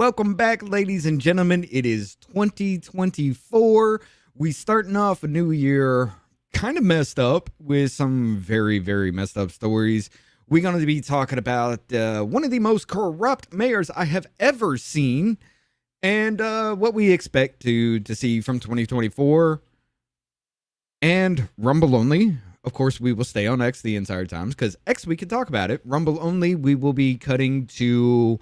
Welcome back, ladies and gentlemen. It is 2024. We starting off a new year kind of messed up with some very, very messed up stories. We're going to be talking about one of the most corrupt mayors I have ever seen and what we expect to see from 2024. And Rumble only. Of course, we will stay on X the entire time because X, we can talk about it. Rumble only, we will be cutting YouTube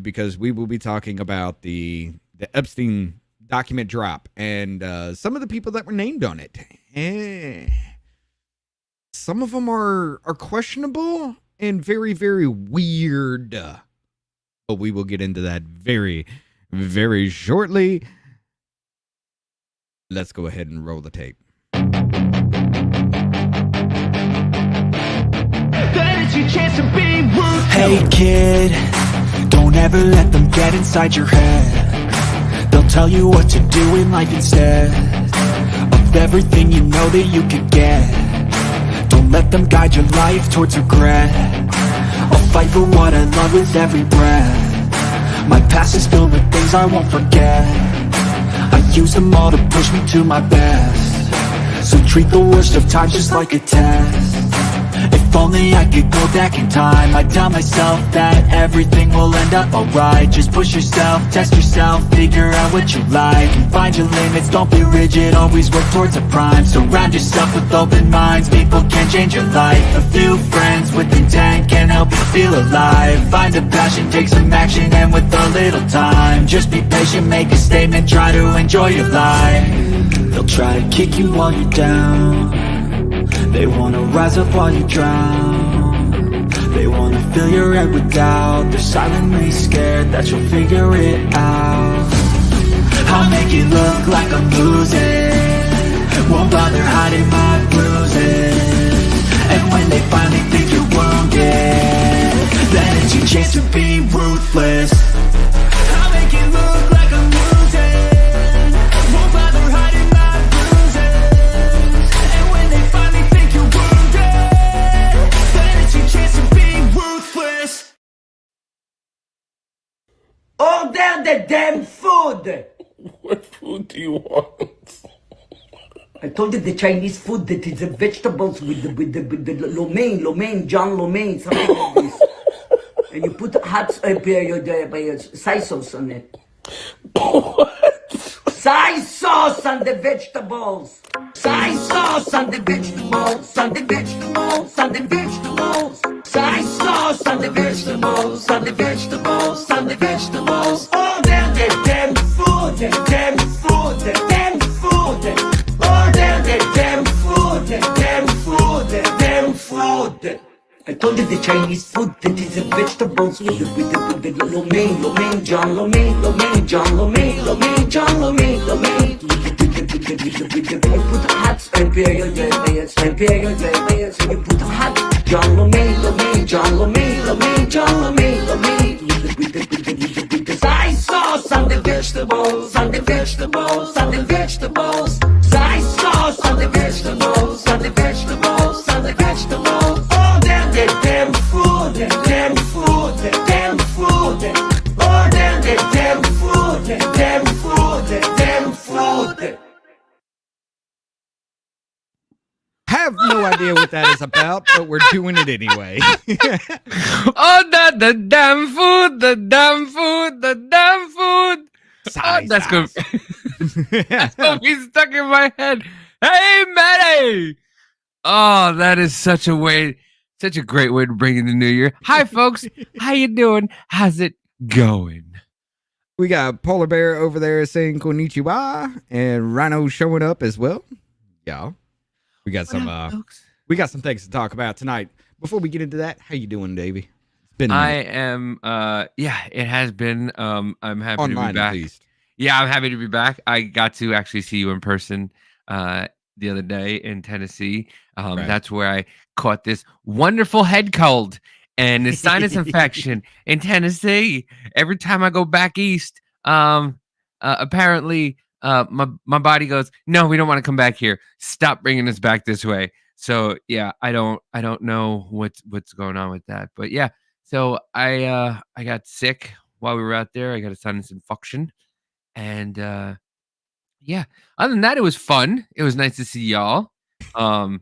because we will be talking about the Epstein document drop and some of the people that were named on it. Some of them are questionable and very, very weird. But we will get into that very, very shortly. Let's go ahead and roll the tape. Hey kid, don't ever let them get inside your head. They'll tell you what to do in life instead of everything you know that you could get. Don't let them guide your life towards regret. I'll fight for what I love with every breath. My past is filled with things I won't forget. I use them all to push me to my best. So treat the worst of times just like a test. If only I could go back in time, I'd tell myself that everything will end up alright. Just push yourself, test yourself, figure out what you like, and find your limits, don't be rigid, always work towards a prime. Surround yourself with open minds, people can change your life. A few friends with intent can help you feel alive. Find a passion, take some action, and with a little time, just be patient, make a statement, try to enjoy your life. They'll try to kick you while you're down. They wanna rise up while you drown. They wanna fill your head with doubt. They're silently scared that you'll figure it out. I'll make it look like I'm losing, won't bother hiding my bruises. And when they finally think you're wounded, then it's your chance to be ruthless. I'll make it look like I'm losing, won't bother hiding my bruises. And when they finally think you're wounded, then it's your chance to be ruthless. Order the damn food! What food do you want? I told you the Chinese food that is the vegetables with the lo mein, John lo mein, something like this. And you put hot soy sauce on it. What? Soy sauce on the vegetables. Soy sauce on the vegetables. On the vegetables. On the vegetables. Soy sauce on the vegetables. On the vegetables. On the vegetables. Order the damn food. The damn food. The damn food. Order the damn food. The damn food. The damn food. I told you the Chinese food that is the vegetables with the lo mein, John lo mein, John lo mein, John lo mein. You put hot imperial, you put hot John lo mein, John lo mein, John lo mein. With the soy sauce on the vegetables, on the vegetables, on the vegetables. Soy sauce on the vegetables, on the vegetables, on the vegetables. Order the damn food, the damn food, the damn food. Order the damn food, the damn food, the damn food. Have no idea what that is about, but we're doing it anyway. Oh, the damn food, the damn food, the damn food. Oh, that's good. That's gonna be stuck in my head. Hey, Maddie. Oh, that is such a great way to bring in the new year. Hi, folks. How you doing? How's it going? We got Polar Bear over there saying konnichiwa, and Rhino showing up as well. Yeah, we got we got some things to talk about tonight. Before we get into that, how you doing, Davey? It's been I am. Yeah, it has been. I'm happy online to be back. at least. Yeah, I'm happy to be back. I got to actually see you in person the other day in Tennessee. Right. That's where I caught this wonderful head cold and a sinus infection in Tennessee. Every time I go back east, apparently my body goes, no, we don't want to come back here. Stop bringing us back this way. So yeah, I don't know what's going on with that, but yeah. So I got sick while we were out there. I got a sinus infection, and yeah. Other than that, it was fun. It was nice to see y'all. Um,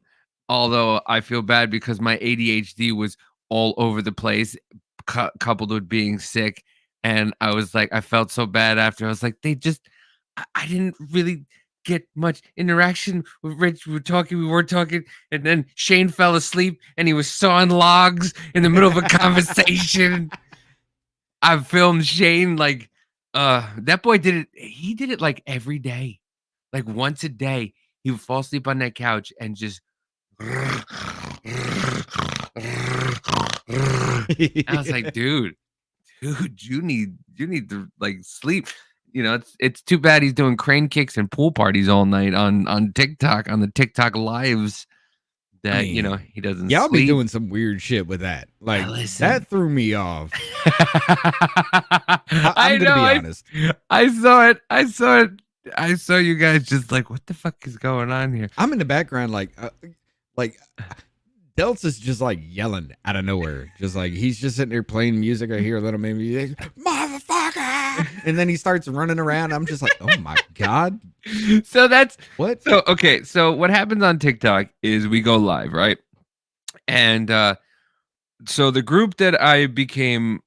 although I feel bad because my ADHD was all over the place, coupled with being sick, and I was like, I felt so bad after. I was like, I didn't really get much interaction with Rich. We weren't talking, and then Shane fell asleep, and he was sawing logs in the middle of a conversation. I filmed Shane like that boy did it. He did it like every day, like once a day. He would fall asleep on that couch and just. I was like, dude, you need to like sleep. You know, it's too bad he's doing crane kicks and pool parties all night on TikTok, on the TikTok lives. That he doesn't. Y'all sleep. be doing some weird shit with that. Like that threw me off. I'm gonna be honest. I saw it. I saw you guys just like, what the fuck is going on here? I'm in the background, like Delta's just like yelling out of nowhere, just like he's just sitting there playing music. I hear a little maybe motherfucker, and then he starts running around. I'm just like, oh my god. So that's what. So okay. So what happens on TikTok is we go live, right? And so the group that I became,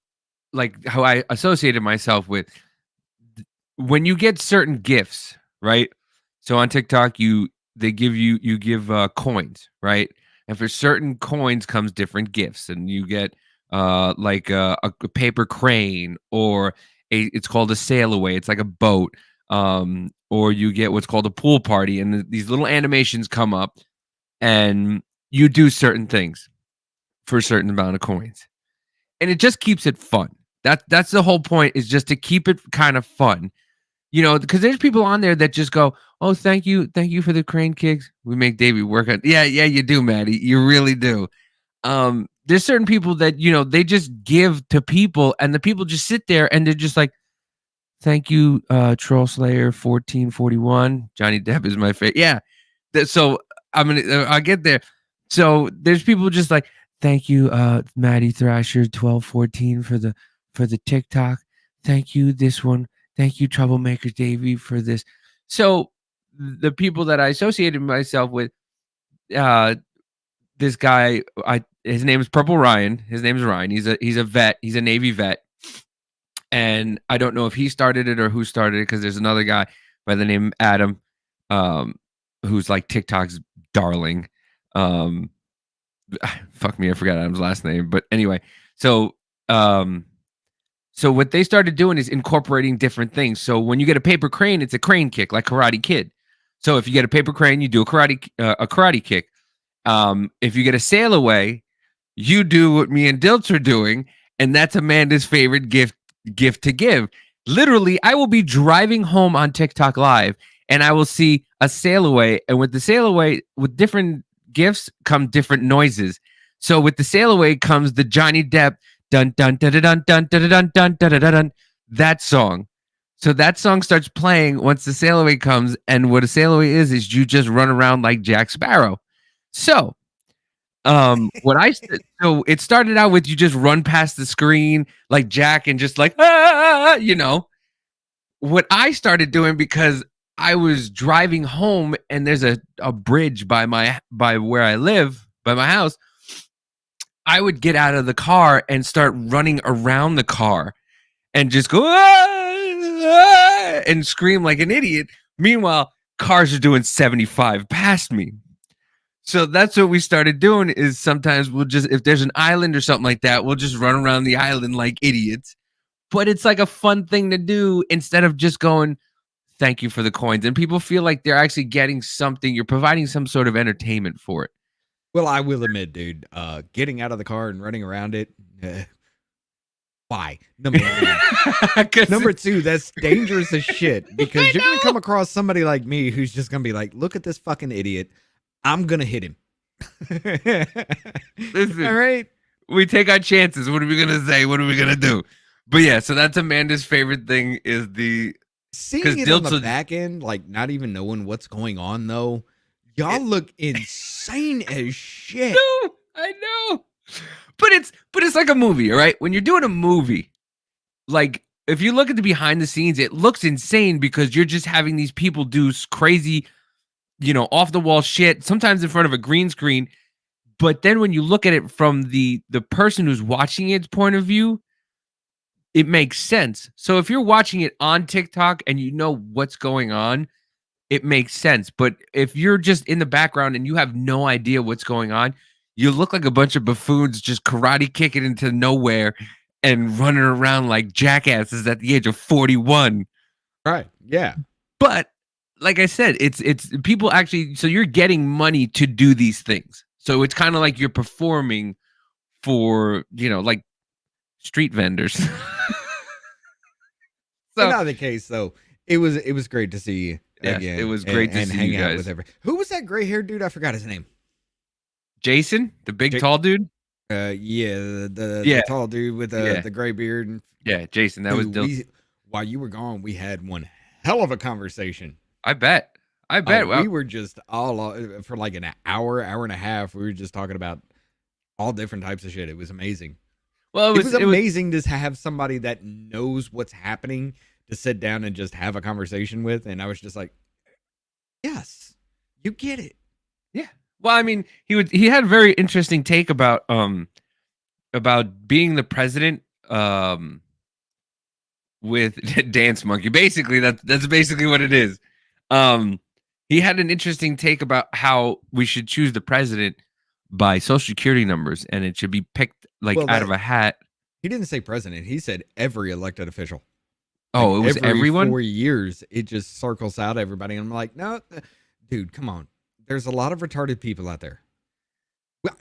like how I associated myself with, when you get certain gifts, right? So on TikTok, you give coins, right? And for certain coins comes different gifts, and you get like a paper crane, or it's called a sail away. It's like a boat, or you get what's called a pool party, and these little animations come up, and you do certain things for a certain amount of coins, and it just keeps it fun. That's the whole point, is just to keep it kind of fun. You know, because there's people on there that just go, oh, thank you for the crane kicks. We make Davey work on. Yeah, you do, Maddie. You really do. There's certain people that, they just give to people, and the people just sit there and they're just like, thank you, Troll Slayer 1441. Johnny Depp is my favorite. Yeah. So I'll get there. So there's people just like, thank you, Maddie Thrasher 1214 for the TikTok. Thank you, this one. Thank you, Troublemaker Davey, for this. So the people that I associated myself with, this guy, his name is Purple Ryan. His name is Ryan. He's a vet. He's a Navy vet. And I don't know if he started it or who started it, because there's another guy by the name Adam, who's like TikTok's darling. Fuck me, I forgot Adam's last name. But anyway, so what they started doing is incorporating different things. So when you get a paper crane, it's a crane kick, like Karate Kid. So if you get a paper crane, you do a karate kick. If you get a sail away, you do what me and Dilts are doing, and that's Amanda's favorite gift to give. Literally, I will be driving home on TikTok Live, and I will see a sail away, and with the sail away, with different gifts come different noises. So with the sail away comes the Johnny Depp dun dun dun dun dun dun dun dun dun dun dun, that song. So that song starts playing once the sail away comes, and what a sail away is you just run around like Jack Sparrow. So so it started out with you just run past the screen like Jack and just like what I started doing, because I was driving home and there's a bridge by where I live, by my house. I would get out of the car and start running around the car and just go and scream like an idiot. Meanwhile, cars are doing 75 past me. So that's what we started doing, is sometimes we'll just, if there's an island or something like that, we'll just run around the island like idiots. But it's like a fun thing to do instead of just going, thank you for the coins. And people feel like they're actually getting something. You're providing some sort of entertainment for it. Well, I will admit, dude, getting out of the car and running around it, why? Number one. Number two, that's dangerous as shit, because you're going to come across somebody like me who's just going to be like, look at this fucking idiot. I'm going to hit him. Listen, all right. We take our chances. What are we going to say? What are we going to do? But yeah, so that's Amanda's favorite thing, is seeing it on the back end, like not even knowing what's going on, though. Y'all look insane as shit. I know. But it's like a movie, all right? When you're doing a movie, like if you look at the behind the scenes, it looks insane because you're just having these people do crazy, off the wall shit, sometimes in front of a green screen. But then when you look at it from the person who's watching its point of view, it makes sense. So if you're watching it on TikTok and you know what's going on, it makes sense. But if you're just in the background and you have no idea what's going on, you look like a bunch of buffoons just karate kicking into nowhere and running around like jackasses at the age of 41. Right. Yeah. But like I said, it's people actually, so you're getting money to do these things. So it's kind of like you're performing for, like street vendors. So not the case though. It was great to see you again. It was great to see hang you out guys. with everyone. Who was that gray-haired dude? I forgot his name. Jason, the big tall dude. The tall dude with the gray beard. Yeah, Jason. That was while you were gone, we had one hell of a conversation. I bet. We were just all for like an hour and a half. We were just talking about all different types of shit. It was amazing. Well, it was amazing to have somebody that knows what's happening to sit down and just have a conversation with. And I was just like, yes, you get it. Yeah. Well, I mean, he had a very interesting take about being the president with Dance Monkey. Basically, that's basically what it is. He had an interesting take about how we should choose the president by social security numbers, and it should be picked out of a hat. He didn't say president. He said every elected official. Oh, it was everyone? 4 years, it just circles out everybody. And I'm like, no, dude, come on. There's a lot of retarded people out there.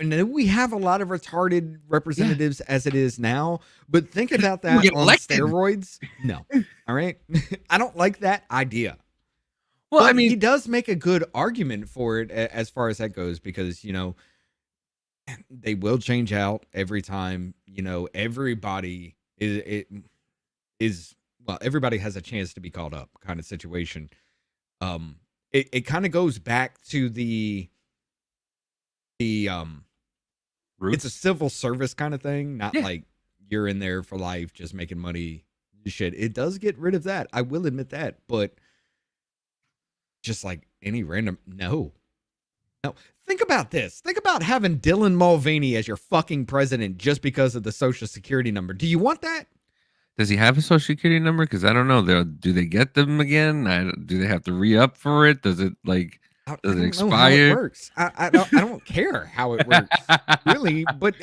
We have a lot of retarded representatives as it is now, but think about that on steroids. No. All right. I don't like that idea. Well, but I mean, he does make a good argument for it as far as that goes, because, they will change out every time, everybody everybody has a chance to be called up kind of situation. It kind of goes back to the Roots? It's a civil service kind of thing, not like you're in there for life just making money shit. It does get rid of that, I will admit that, but just like any random no. Think about this. Think about having Dylan Mulvaney as your fucking president just because of the social security number. Do you want that? Does he have a social security number? Because I don't know. Do they get them again? Do they have to re-up for it? Does it does it expire? Know how it works. I don't care how it works, really. But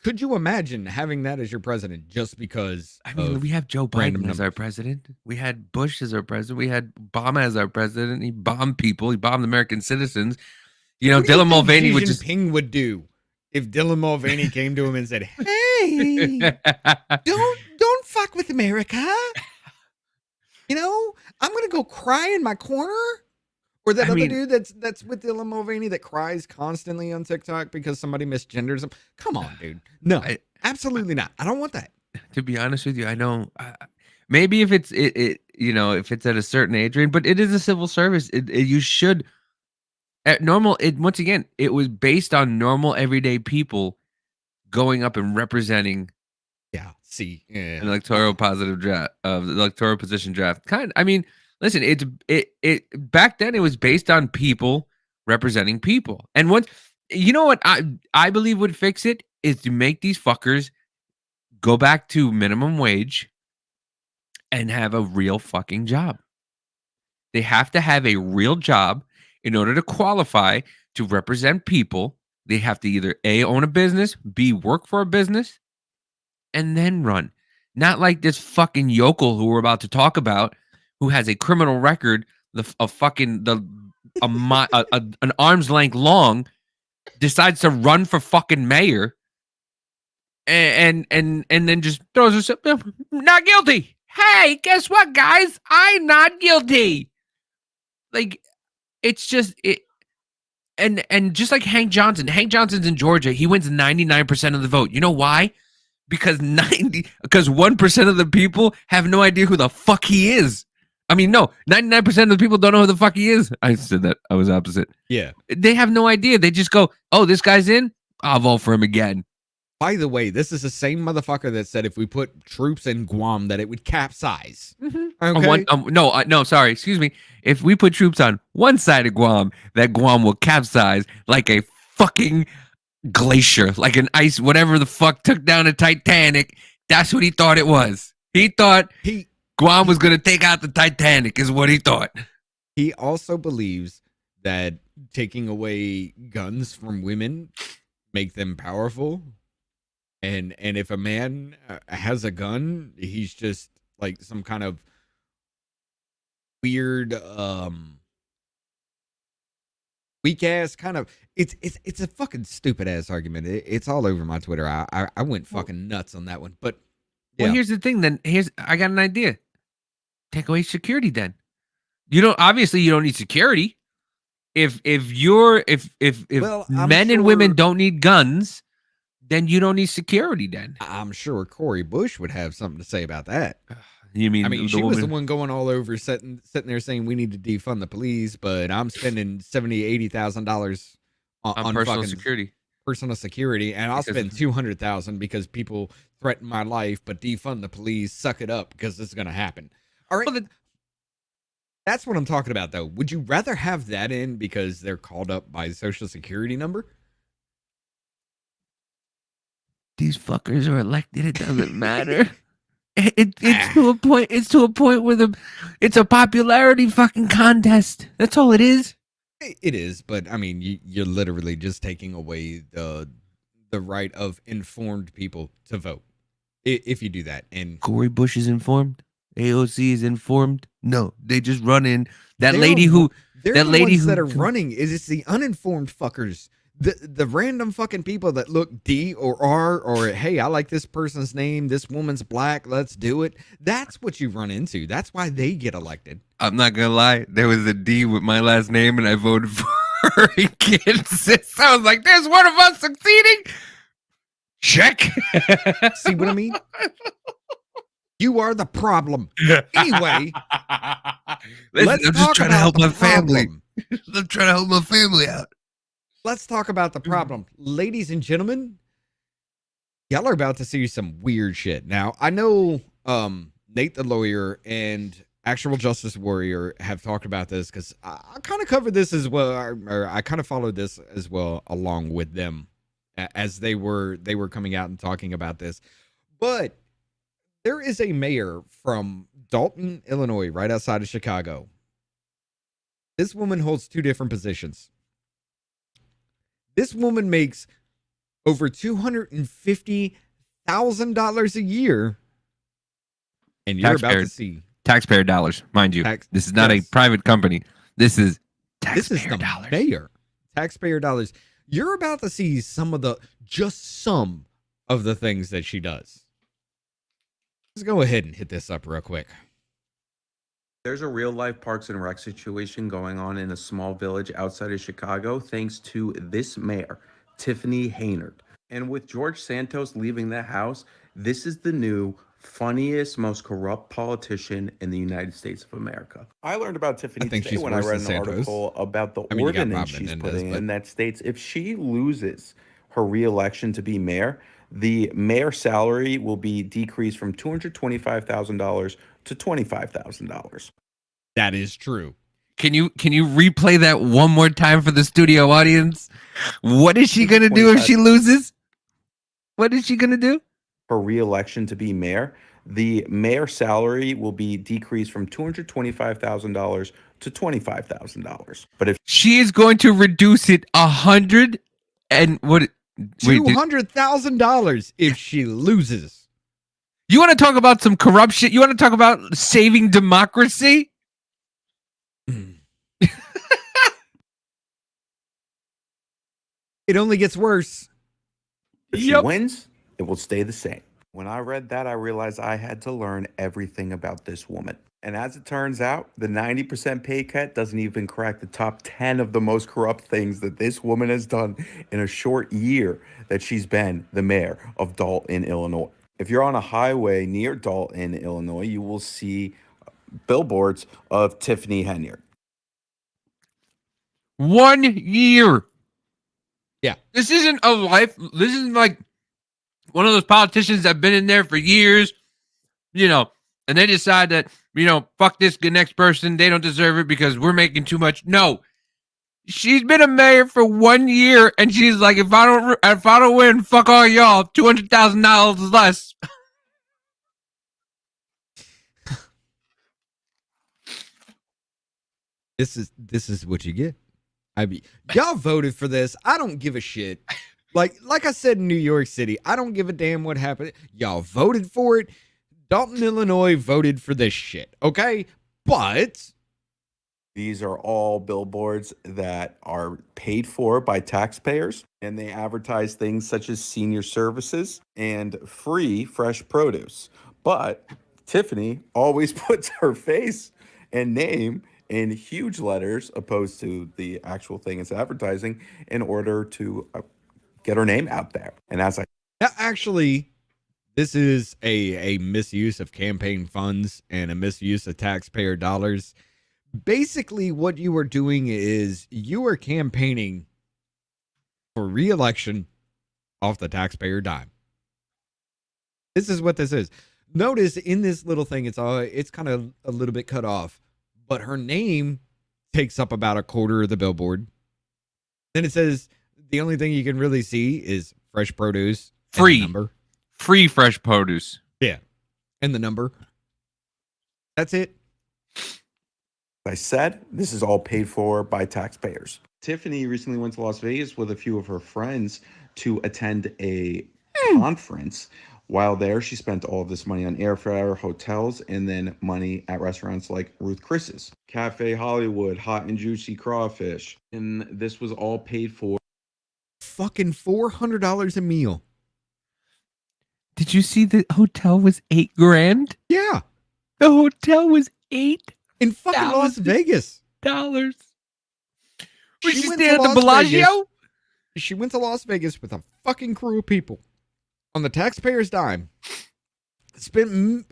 could you imagine having that as your president just because? I mean, we have Joe Biden as our president. We had Bush as our president. We had Obama as our president. He bombed people. He bombed American citizens. Dylan Mulvaney would just Xi Jinping would do if Dylan Mulvaney came to him and said, "Hey, don't fuck with America. I'm gonna go cry in my corner." Or that other dude that's with Dylan Mulvaney that cries constantly on TikTok because somebody misgenders him. Come on, dude. No, absolutely not. I don't want that. To be honest with you, I know. Maybe if it's if it's at a certain age range, but it is a civil service. You should. At normal, once again, it was based on normal everyday people going up and representing. An electoral position draft. Listen, it back then it was based on people representing people, and what I believe would fix it is to make these fuckers go back to minimum wage and have a real fucking job. They have to have a real job. In order to qualify to represent people, they have to either A, own a business, B, work for a business, and then run. Not like this fucking yokel who we're about to talk about, who has a criminal record an arm's length long, decides to run for fucking mayor, and then just throws herself not guilty. Hey, guess what, guys? I'm not guilty. It's just it, and just like Hank Johnson. Hank Johnson's in Georgia. He wins 99% of the vote. You know why? Because 1% of the people have no idea who the fuck he is. I mean, no, 99% of the people don't know who the fuck he is. I said that. I was opposite. Yeah. They have no idea. They just go, "Oh, this guy's in. I'll vote for him again." By the way, this is the same motherfucker that said if we put troops in Guam that it would capsize. Okay. No, sorry, excuse me. If we put troops on one side of Guam, that Guam will capsize like a fucking glacier, like an ice, whatever the fuck took down the Titanic. That's what he thought it was. He thought Guam was going to take out the Titanic, is what he thought. He also believes that taking away guns from women make them powerful. And if a man has a gun, he's just like some kind of weird weak ass kind of it's a fucking stupid ass argument. It's all over my Twitter. I went fucking nuts on that one. But Well, here's the thing then. I got an idea. Take away security then. You don't need security. If men and women don't need guns, then you don't need security then. I'm sure Cori Bush would have something to say about that. You mean? I mean, she was the one going all over, sitting there saying we need to defund the police, but I'm spending $80,000 on personal fucking security, and I'll spend $200,000 because people threaten my life. But defund the police, suck it up, because this is gonna happen. All right, that's what I'm talking about, though. Would you rather have that in because they're called up by Social Security number? These fuckers are elected. It doesn't matter. It's to a point. It's to a point where it's a popularity fucking contest. That's all it is. It is, but I mean, you're literally just taking away the right of informed people to vote if you do that. And Cori Bush is informed. AOC is informed. No, they just run in. That lady who that are running is it's the uninformed fuckers. The random fucking people that look D or R or hey, I like this person's name, this woman's black, let's do it. That's what you run into. That's why they get elected. I'm not gonna lie, there was a D with my last name and I voted for her against it. So I was like, there's one of us succeeding. Check. See what I mean? You are the problem. Anyway, I'm just trying to help my family. I'm trying to help my family out. Let's talk about the problem. Ladies and gentlemen, y'all are about to see some weird shit. Now, I know Nate the lawyer and Actual Justice Warrior have talked about this because I kind of covered this as well, or I kind of followed this as well along with them as they were coming out and talking about this. But there is a mayor from Dalton, Illinois, right outside of Chicago. This woman holds two different positions. This woman makes over $250,000 a year. And you're about to see taxpayer dollars, mind you. This is not a private company. This is taxpayer dollars. Mayor. Taxpayer dollars. You're about to see some of the things that she does. Let's go ahead and hit this up real quick. There's a real life Parks and Rec situation going on in a small village outside of Chicago thanks to this mayor, Tiffany Henyard. And with George Santos leaving the House, this is the new, funniest, most corrupt politician in the United States of America. I learned about Tiffany today when I read an article about the ordinance she's putting in that states if she loses her re-election to be mayor, the mayor's salary will be decreased from $225,000 to $25,000. That is true. Can you replay that one more time for the studio audience? What is she gonna do if she loses? What is she gonna do? Her re-election to be mayor, the mayor's salary will be decreased from $225,000 to $25,000. But if she is going to reduce it $200,000 if she loses. You want to talk about some corruption? You want to talk about saving democracy? It only gets worse. If she wins, it will stay the same. When I read that, I realized I had to learn everything about this woman. And as it turns out, the 90% pay cut doesn't even crack the top 10 of the most corrupt things that this woman has done in a short year that she's been the mayor of Dalton, Illinois. If you're on a highway near Dalton, Illinois, you will see billboards of Tiffany Henyard. 1 year. Yeah. This isn't a life. This isn't like One of those politicians that have been in there for years, you know, and they decide that, you know, fuck this next person. They don't deserve it because we're making too much. No, she's been a mayor for 1 year, and she's like, if I don't win, fuck all y'all. $200,000 less. This is what you get. I mean, y'all voted for this. I don't give a shit. Like I said in New York City, I don't give a damn what happened. Y'all voted for it. Dalton, Illinois voted for this shit. Okay? But These are all billboards that are paid for by taxpayers, and they advertise things such as senior services and free fresh produce. But Tiffany always puts her face and name in huge letters opposed to the actual thing it's advertising in order to get her name out there. And as I actually, this is a misuse of campaign funds and a misuse of taxpayer dollars. Basically, what you are doing is you are campaigning for re-election off the taxpayer dime. This is what this is. Notice in this little thing, it's kind of a little bit cut off, but her name takes up about a quarter of the billboard. Then it says the only thing you can really see is fresh produce, Free. number. Free fresh produce. Yeah, and the number. That's it. I said, this is all paid for by taxpayers. Tiffany recently went to Las Vegas with a few of her friends to attend a conference. While there, she spent all of this money on airfare, hotels, and then money at restaurants like Ruth Chris's, Cafe Hollywood, Hot and Juicy Crawfish. And this was all paid for. Fucking $400 a meal. Did you see the hotel was $8,000? Yeah, The hotel was $8,000. in fucking Las Vegas. Was She she went staying to at the Las Bellagio? Vegas. She went to Las Vegas with a fucking crew of people on the taxpayer's dime. Spent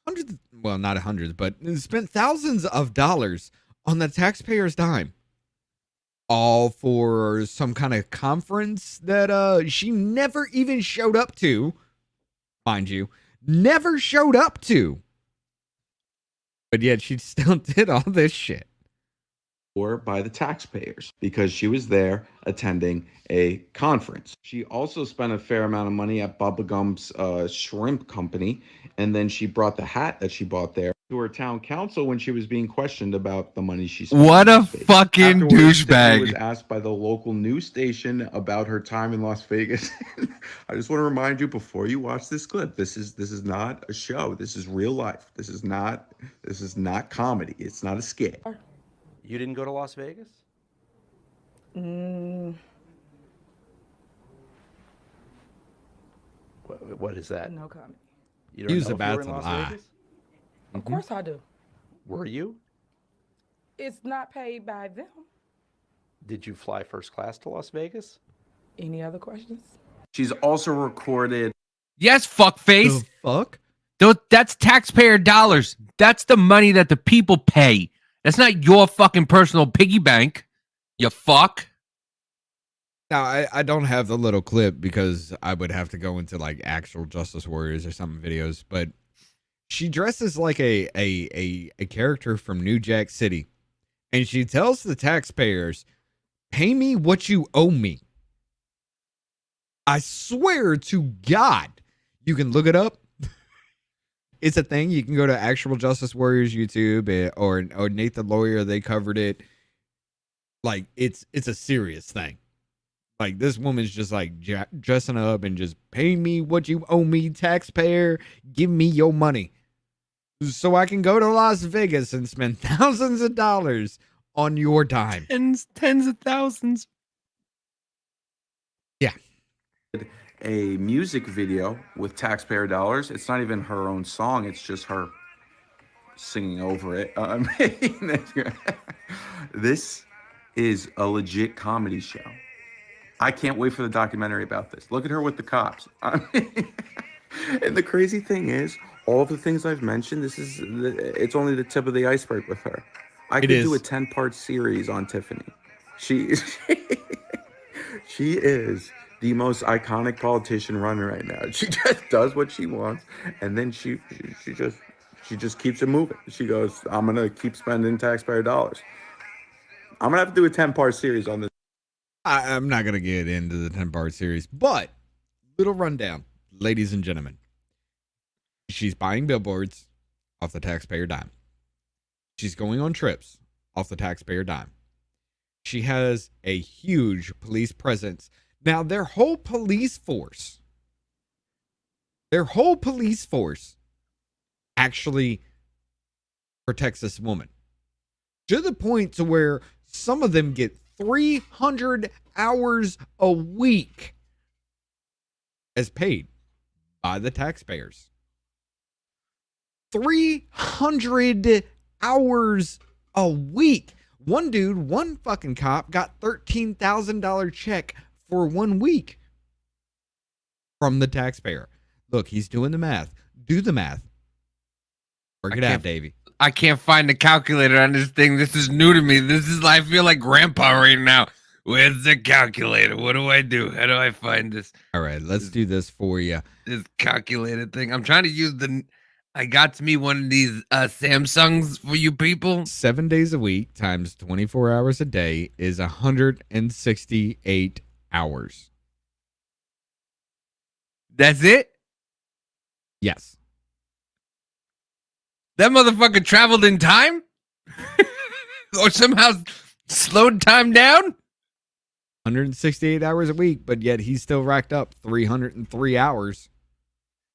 hundreds, well, not hundreds, but spent thousands of dollars on the taxpayer's dime. All for some kind of conference that she never even showed up to. Mind you, never showed up to. But yet she still did all this shit. Or by the taxpayers because she was there attending a conference. She also spent a fair amount of money at Bubba Gump's shrimp company, and then she brought the hat that she bought there to her town council when she was being questioned about the money she spent. What in a Las Vegas. fucking Afterwards, Tiffany was douchebag. asked by the local news station about her time in Las Vegas. I just want to remind you before you watch this clip, this is not a show. This is real life. This is not comedy. It's not a skit. You didn't go to Las Vegas? What is that? No comment. You He was know if you were about in to Las lie. Vegas? Of course I do. Were you? It's not paid by them. Did you fly first class to Las Vegas? Any other questions? She's also recorded Yes, fuckface. The fuck? That's taxpayer dollars. That's the money that the people pay. That's not your fucking personal piggy bank. You fuck. Now, I don't have the little clip because I would have to go into like actual Justice Warriors or some videos, but she dresses like a character from New Jack City, and she tells the taxpayers, pay me what you owe me. I swear to God, you can look it up. It's a thing. You can go to Actual Justice Warriors YouTube or Nate the Lawyer. They covered it. Like it's a serious thing. Like this woman's just like dressing up and just pay me what you owe me, taxpayer. Give me your money so I can go to Las Vegas and spend thousands of dollars on your dime. Tens of thousands. Yeah. a music video with taxpayer dollars. It's not even her own song. It's just her singing over it. I mean, this is a legit comedy show. I can't wait for the documentary about this. Look at her with the cops. I mean, and the crazy thing is, all of the things I've mentioned, it's only the tip of the iceberg with her. I could do a 10-part series on Tiffany. She is the most iconic politician running right now. She just does what she wants, and then she just keeps it moving. She goes, "I'm gonna keep spending taxpayer dollars." I'm gonna have to do a 10-part series on this. I'm not going to get into the 10-part series, but little rundown, ladies and gentlemen. She's buying billboards off the taxpayer dime. She's going on trips off the taxpayer dime. She has a huge police presence. Now, their whole police force actually protects this woman to the point to where some of them get 300 hours a week as paid by the taxpayers. 300 hours a week. One fucking cop got $13,000 check for 1 week from the taxpayer. Look, he's doing the math. Do the math. Work it out, Davey. I can't find the calculator on this thing. This is new to me. I feel like grandpa right now. Where's the calculator? What do I do? How do I find this? All right, let's do this for you. This calculator thing. I'm trying to use I got to me one of these Samsungs for you people. 7 days a week times 24 hours a day is 168 hours. That's it? Yes. That motherfucker traveled in time? Or somehow slowed time down? 168 hours a week, but yet he's still racked up 303 hours.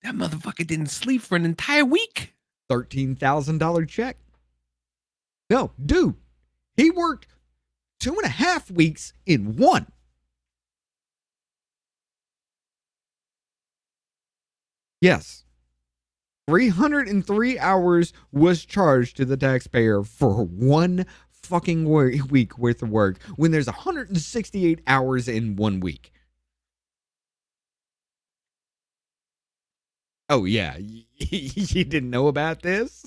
That motherfucker didn't sleep for an entire week. $13,000 check. No, dude, he worked 2.5 weeks in one. Yes. 303 hours was charged to the taxpayer for 1 fucking week worth of work when there's 168 hours in 1 week. Oh, yeah. You didn't know about this?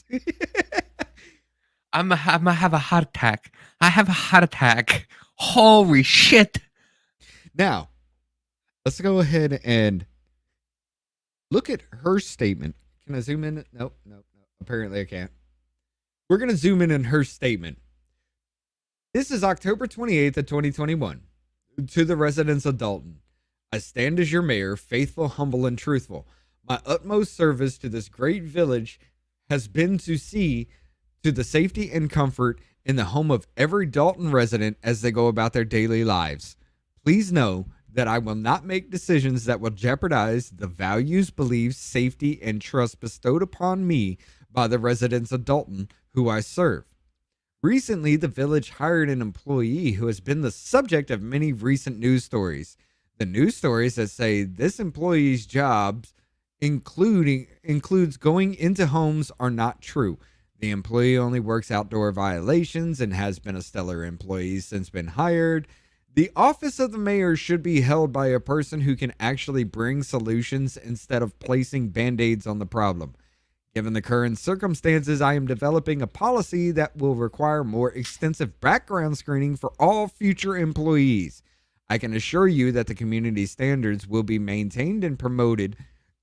I'm gonna have a heart attack. I have a heart attack. Holy shit. Now, let's go ahead and look at her statement. Can I zoom in? Nope. Apparently I can't. We're going to zoom in on her statement. This is October 28th of 2021. To the residents of Dalton, I stand as your mayor, faithful, humble, and truthful. My utmost service to this great village has been to see to the safety and comfort in the home of every Dalton resident as they go about their daily lives. Please know that I will not make decisions that will jeopardize the values, beliefs, safety, and trust bestowed upon me by the residents of Dalton who I serve. Recently, the village hired an employee who has been the subject of many recent news stories. The news stories that say this employee's jobs includes going into homes are not true. The employee only works outdoor violations and has been a stellar employee since been hired. The office of the mayor should be held by a person who can actually bring solutions instead of placing band-aids on the problem. Given the current circumstances, I am developing a policy that will require more extensive background screening for all future employees. I can assure you that the community standards will be maintained and promoted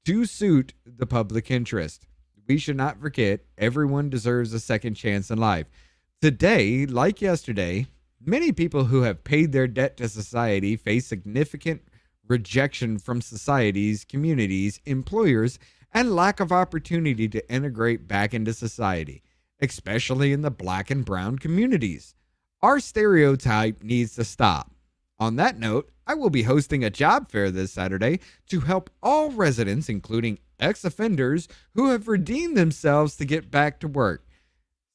to suit the public interest. We should not forget, everyone deserves a second chance in life. Today, like yesterday, many people who have paid their debt to society face significant rejection from societies, communities, employers, and lack of opportunity to integrate back into society, especially in the black and brown communities. Our stereotype needs to stop. On that note, I will be hosting a job fair this Saturday to help all residents, including ex-offenders, who have redeemed themselves to get back to work.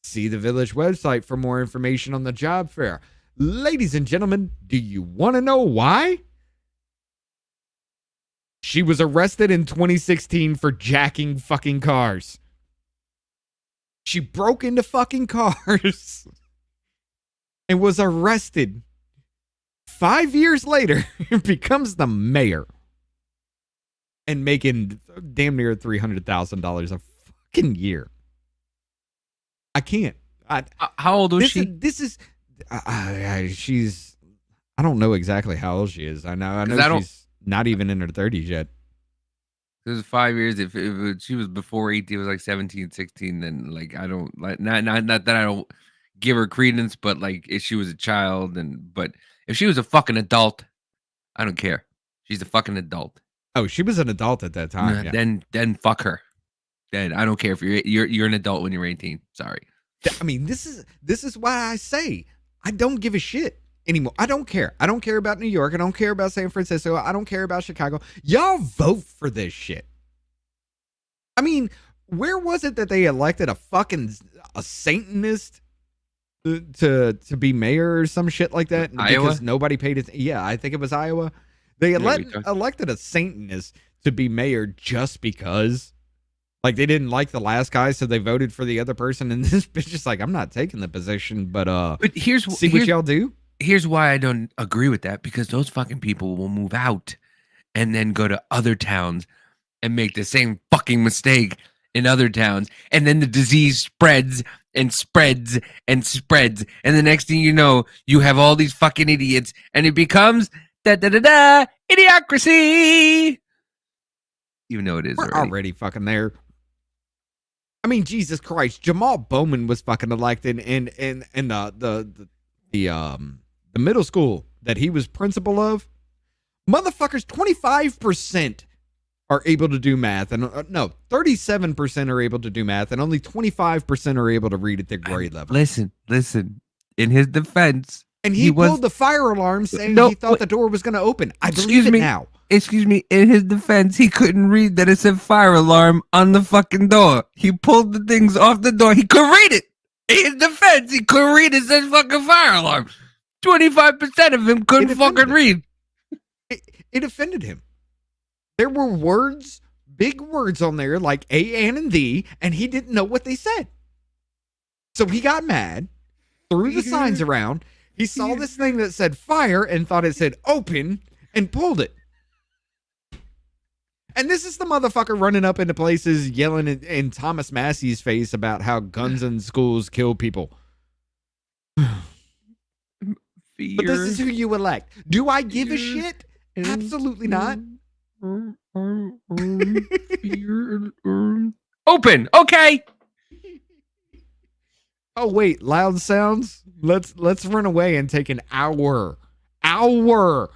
See the village website for more information on the job fair. Ladies and gentlemen, do you want to know why? She was arrested in 2016 for jacking fucking cars. She broke into fucking cars and was arrested. 5 years later, becomes the mayor and making damn near $300,000 a fucking year. I can't. How old was she? She's. I don't know exactly how old she is. I know she's not even in her 30s yet. It was 5 years. If she was before 18, it was like 17, 16, then like I don't like not that I don't give her credence, but like if she was a child but if she was a fucking adult, I don't care. She's a fucking adult. Oh, she was an adult at that time. Yeah. Then fuck her. Then I don't care if you're an adult when you're 18. Sorry. I mean, this is why I say I don't give a shit anymore. I don't care. I don't care about New York. I don't care about San Francisco. I don't care about Chicago. Y'all vote for this shit. I mean, where was it that they elected a Satanist to be mayor or some shit like that? Iowa? Because nobody paid it. Yeah, I think it was Iowa. They elected a Satanist to be mayor just because. Like, they didn't like the last guy, so they voted for the other person. And this bitch just like, I'm not taking the position, but here's what y'all do. Here's why I don't agree with that, because those fucking people will move out and then go to other towns and make the same fucking mistake in other towns. And then the disease spreads and spreads and spreads. And the next thing you know, you have all these fucking idiots and it becomes idiocracy. Even though it is We're already fucking there. I mean, Jesus Christ, Jamal Bowman was fucking elected in the middle school that he was principal of. Motherfuckers, 25% are able to do math, and 37% are able to do math, and only 25% are able to read at their grade level. Listen. In his defense, and he pulled the fire alarm saying he thought the door was going to open. I believe it now. Excuse me, in his defense, he couldn't read that it said fire alarm on the fucking door. He pulled the things off the door. He could read it. In his defense, he couldn't read it said fucking fire alarm. 25% of him couldn't fucking read. It offended him. There were words, big words on there like A, N, and thee, and he didn't know what they said. So he got mad, threw the signs around. He saw this thing that said fire and thought it said open and pulled it. And this is the motherfucker running up into places yelling in Thomas Massey's face about how guns in schools kill people. But this is who you elect. Do I give a shit? Absolutely not. Open. Okay. Oh wait, loud sounds. Let's run away and take an hour to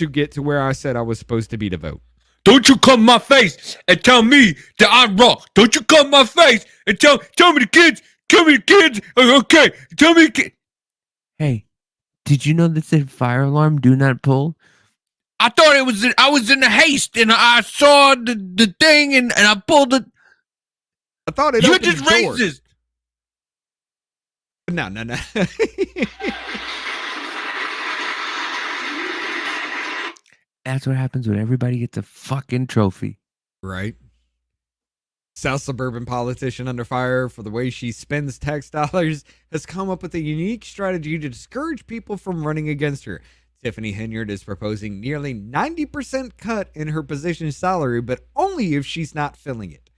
get to where I said I was supposed to be to vote. Don't you come my face and tell me that I'm wrong. Don't you come my face and tell me the kids. Tell me the kids. Okay. Tell me the kids. Hey, did you know that said fire alarm, do not pull? I thought it was, I was in a haste and I saw the thing and I pulled it. I thought it You're opened just the door. racist. No. That's what happens when everybody gets a fucking trophy. Right. South suburban politician under fire for the way she spends tax dollars has come up with a unique strategy to discourage people from running against her. Tiffany Henyard is proposing nearly 90% cut in her position's salary, but only if she's not filling it.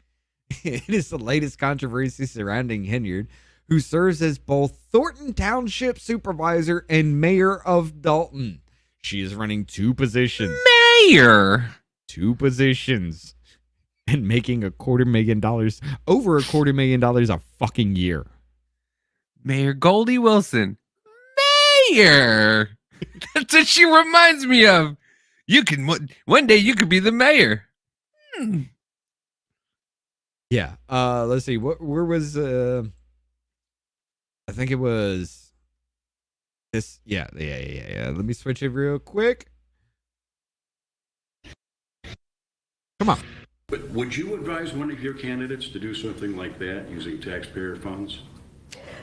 It is the latest controversy surrounding Henyard, who serves as both Thornton Township Supervisor and Mayor of Dalton. She is running two positions. Mayor! Two positions. And making $250,000, over $250,000 a fucking year. Mayor Goldie Wilson. Mayor! That's what she reminds me of. You can, one day you could be the mayor. Yeah. Let's see. Where was, I think it was this. Yeah. Let me switch it real quick. Come on. But would you advise one of your candidates to do something like that using taxpayer funds?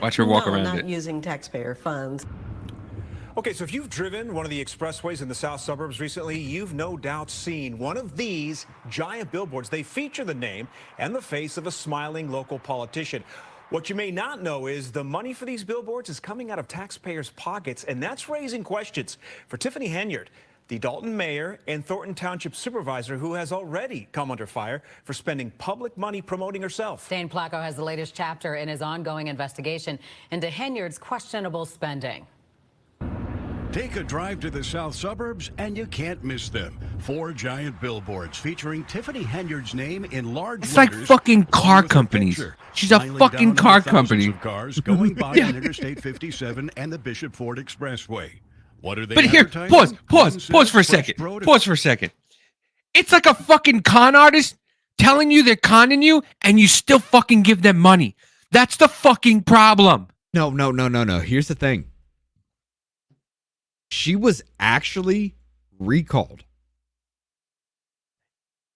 Watch her walk No, around not it. using taxpayer funds. Okay, so if you've driven one of the expressways in the south suburbs recently, you've no doubt seen one of these giant billboards. They feature the name and the face of a smiling local politician. What you may not know is the money for these billboards is coming out of taxpayers' pockets, and that's raising questions for Tiffany Henyard, the Dalton mayor and Thornton Township supervisor, who has already come under fire for spending public money promoting herself. Dane Placco has the latest chapter in his ongoing investigation into Henyard's questionable spending. Take a drive to the south suburbs and you can't miss them. 4 giant billboards featuring Tiffany Henyard's name in large It's like letters, fucking car along with a companies. picture She's a smiling fucking down on car the thousands company. of cars going by Yeah. on Interstate 57 and the Bishop Ford Expressway. What are they But here, advertising? pause for a second. Pause for a second. It's like a fucking con artist telling you they're conning you, and you still fucking give them money. That's the fucking problem. No. Here's the thing. She was actually recalled.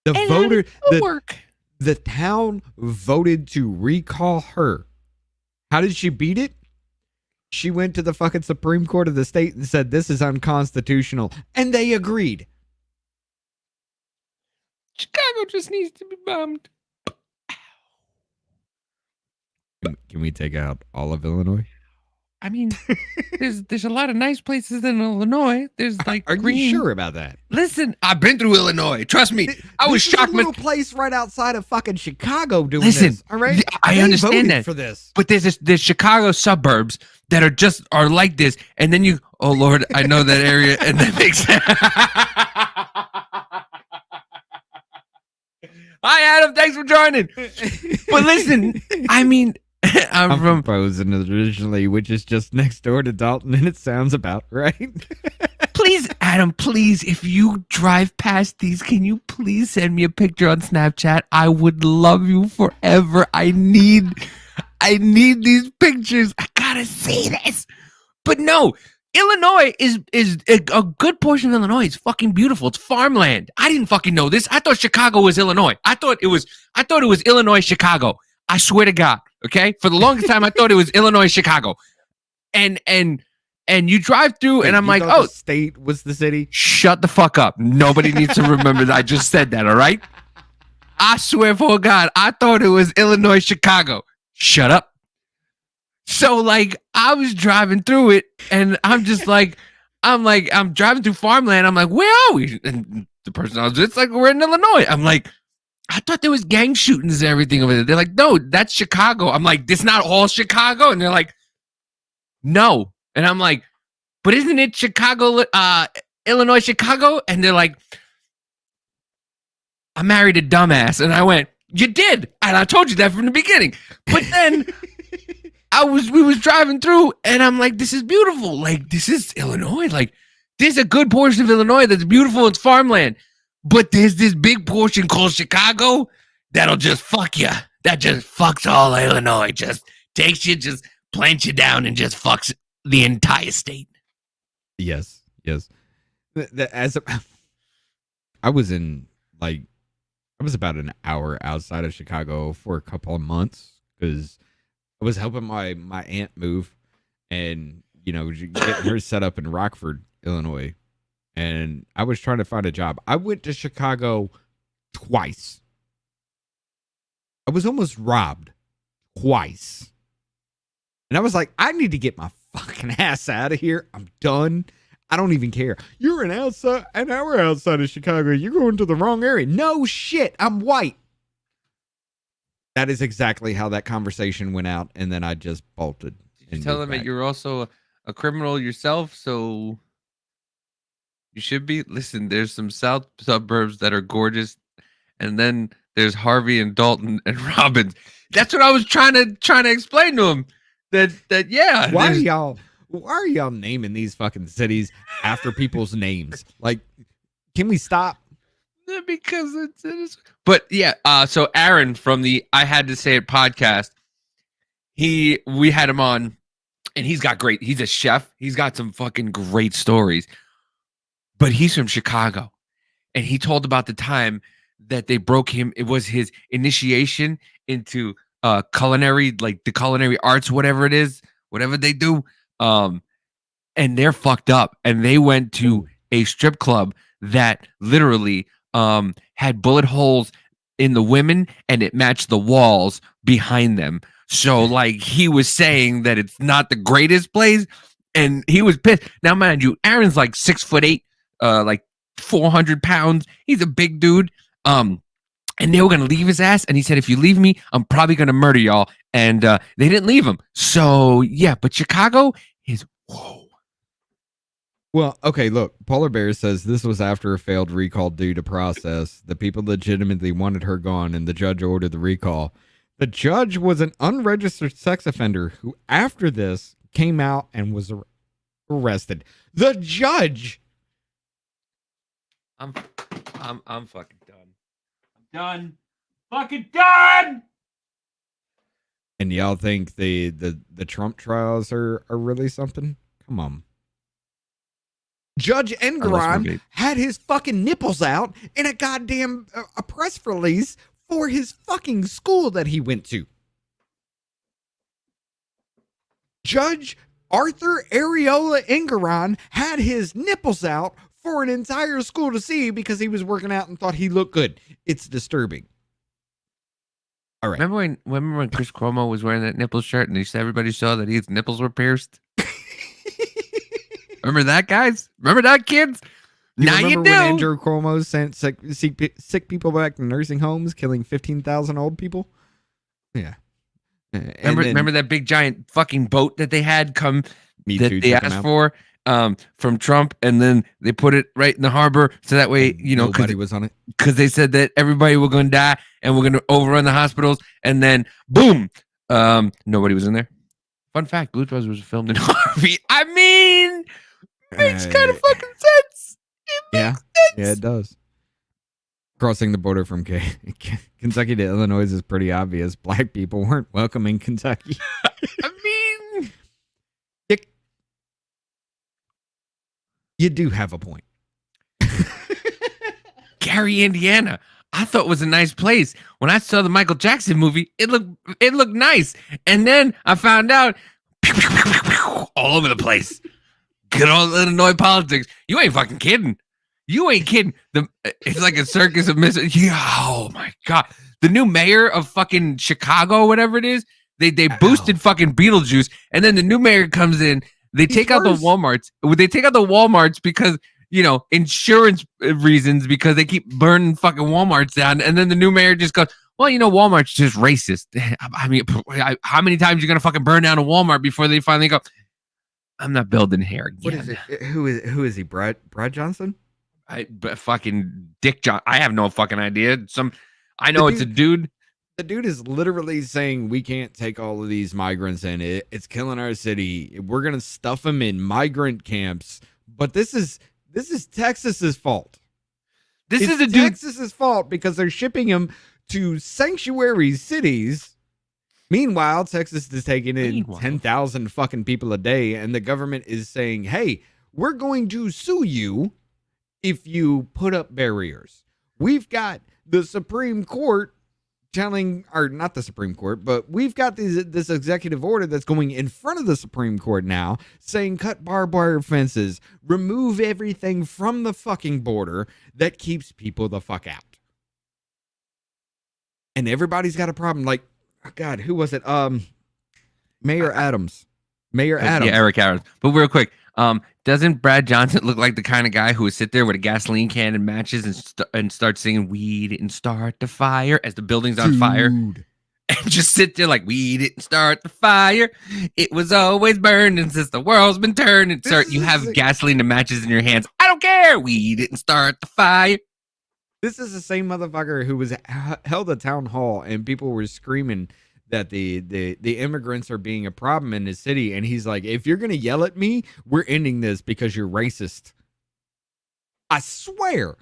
The And voter, how did it work? the town voted to recall her. How did she beat it? She went to the fucking Supreme Court of the state and said this is unconstitutional, and they agreed. Chicago just needs to be bombed. Can we take out all of Illinois? I mean, there's a lot of nice places in Illinois. There's like Are green. you sure about that? Listen, I've been through Illinois. Trust me. I was This is shocked. a little place right outside of fucking Chicago doing Listen, this. All right, I They understand voted that for this. But there's Chicago suburbs that are like this, and then you, oh Lord, I know that area, and that makes sense. Hi Adam, thanks for joining. But listen, I mean, I'm from Frozen originally, which is just next door to Dalton, and it sounds about right. Please, Adam, please, if you drive past these, can you please send me a picture on Snapchat? I would love you forever. I need these pictures. I gotta see this. But no, Illinois is a good portion of Illinois. It's fucking beautiful. It's farmland. I didn't fucking know this. I thought Chicago was Illinois. I thought it was Illinois, Chicago. I swear to God. Okay, for the longest time, I thought it was Illinois, Chicago, and you drive through, and I'm like, oh, the state was the city. Shut the fuck up. Nobody needs to remember that I just said that, all right? I swear for God, I thought it was Illinois, Chicago. Shut up. So, like, I was driving through it, and I'm just like, I'm driving through farmland. I'm like, where are we? And the person I was with, it's like, we're in Illinois. I'm like, I thought there was gang shootings and everything over there. They're like, no, that's Chicago. I'm like, this not all Chicago? And they're like, no. And I'm like, but isn't it Chicago, Illinois, Chicago? And they're like, I married a dumbass. And I went, you did. And I told you that from the beginning. But then we was driving through, and I'm like, this is beautiful. Like, this is Illinois. Like, there's a good portion of Illinois that's beautiful. It's farmland. But there's this big portion called Chicago that'll just fuck you. That just fucks all Illinois. Just takes you, just plants you down, and just fucks the entire state. Yes. I was about an hour outside of Chicago for a couple of months because I was helping my aunt move, and getting her set up in Rockford, Illinois. And I was trying to find a job. I went to Chicago twice. I was almost robbed twice. And I was like, I need to get my fucking ass out of here. I'm done. I don't even care. You're an hour outside of Chicago. You're going to the wrong area. No shit. I'm white. That is exactly how that conversation went out. And then I just bolted. Did you tell them that you're also a criminal yourself? So you should be. Listen, there's some south suburbs that are gorgeous, and then there's Harvey and Dalton and Robbins. That's what I was trying to explain to him. That yeah. Why are y'all naming these fucking cities after people's names? Like, can we stop? Because it's. But yeah. So Aaron from the I Had to Say It podcast, we had him on, and he's a chef. He's got some fucking great stories. But he's from Chicago, and he told about the time that they broke him. It was his initiation into culinary, like the culinary arts, whatever it is, whatever they do. And they're fucked up. And they went to a strip club that literally had bullet holes in the women, and it matched the walls behind them. So, like, he was saying that it's not the greatest place, and he was pissed. Now, mind you, Aaron's like 6'8". Like 400 pounds. He's a big dude. And they were gonna leave his ass, and he said, if you leave me, I'm probably gonna murder y'all. And they didn't leave him. So yeah, but Chicago is whoa. Well, okay, look, Polar Bear says this was after a failed recall due to process. The people legitimately wanted her gone, and the judge ordered the recall. The judge was an unregistered sex offender who, after this, came out and was arrested. The judge! I'm fucking done. I'm done. Fucking done! And y'all think the Trump trials are really something? Come on. Judge Engoron had his fucking nipples out in a goddamn a press release for his fucking school that he went to. Judge Arthur Areola Engoron had his nipples out for an entire school to see because he was working out and thought he looked good. It's disturbing. All right. Remember when Chris Cuomo was wearing that nipple shirt and everybody saw that his nipples were pierced? Remember that, guys? Remember that, kids? Now you do. When Andrew Cuomo sent sick people back to nursing homes, killing 15,000 old people? Yeah. Remember that big giant fucking boat that they had come that they asked for from Trump, and then they put it right in the harbor so that way, nobody was on it. Because they said that everybody was going to die and we're going to overrun the hospitals, and then boom, nobody was in there. Fun fact: Blues Brothers was filmed in Harvey. I mean, makes kind of fucking sense. Yeah, it does. Crossing the border from Kentucky to Illinois is pretty obvious. Black people weren't welcome in Kentucky. I mean, you do have a point. Gary, Indiana. I thought was a nice place. When I saw the Michael Jackson movie, it looked nice. And then I found out all over the place. Good old Illinois politics. You ain't fucking kidding. You ain't kidding. It's like a circus of oh my God. The new mayor of fucking Chicago, whatever it is, they boosted fucking Beetlejuice, and then the new mayor comes in. They take out the Walmarts. They take out the Walmarts because, insurance reasons, because they keep burning fucking Walmarts down. And then the new mayor just goes, well, Walmart's just racist. I mean, how many times are you going to fucking burn down a Walmart before they finally go, I'm not building here again. What is it? Who is he? Brad Johnson? Fucking Dick John. I have no fucking idea. I know it's a dude. The dude is literally saying we can't take all of these migrants in. It's killing our city. We're gonna stuff them in migrant camps. But this is Texas's fault. It's Texas's fault because they're shipping them to sanctuary cities. Meanwhile, Texas is taking in 10,000 fucking people a day, and the government is saying, "Hey, we're going to sue you if you put up barriers." We've got the Supreme Court not the Supreme Court, but we've got this executive order that's going in front of the Supreme Court now saying cut barbed wire fences, remove everything from the fucking border that keeps people the fuck out. And everybody's got a problem. Like, oh God, who was it? Mayor Adams. Mayor Adams. Yeah, Eric Adams. But real quick, doesn't Brad Johnson look like the kind of guy who would sit there with a gasoline can and matches and start singing "We didn't start the fire" as the building's on fire, and just sit there like, "We didn't start the fire. It was always burning since the world's been turning." You have gasoline and matches in your hands. I don't care. We didn't start the fire. This is the same motherfucker who was held a town hall and people were screaming that the immigrants are being a problem in his city, and he's like, if you're gonna yell at me, we're ending this because you're racist. I swear.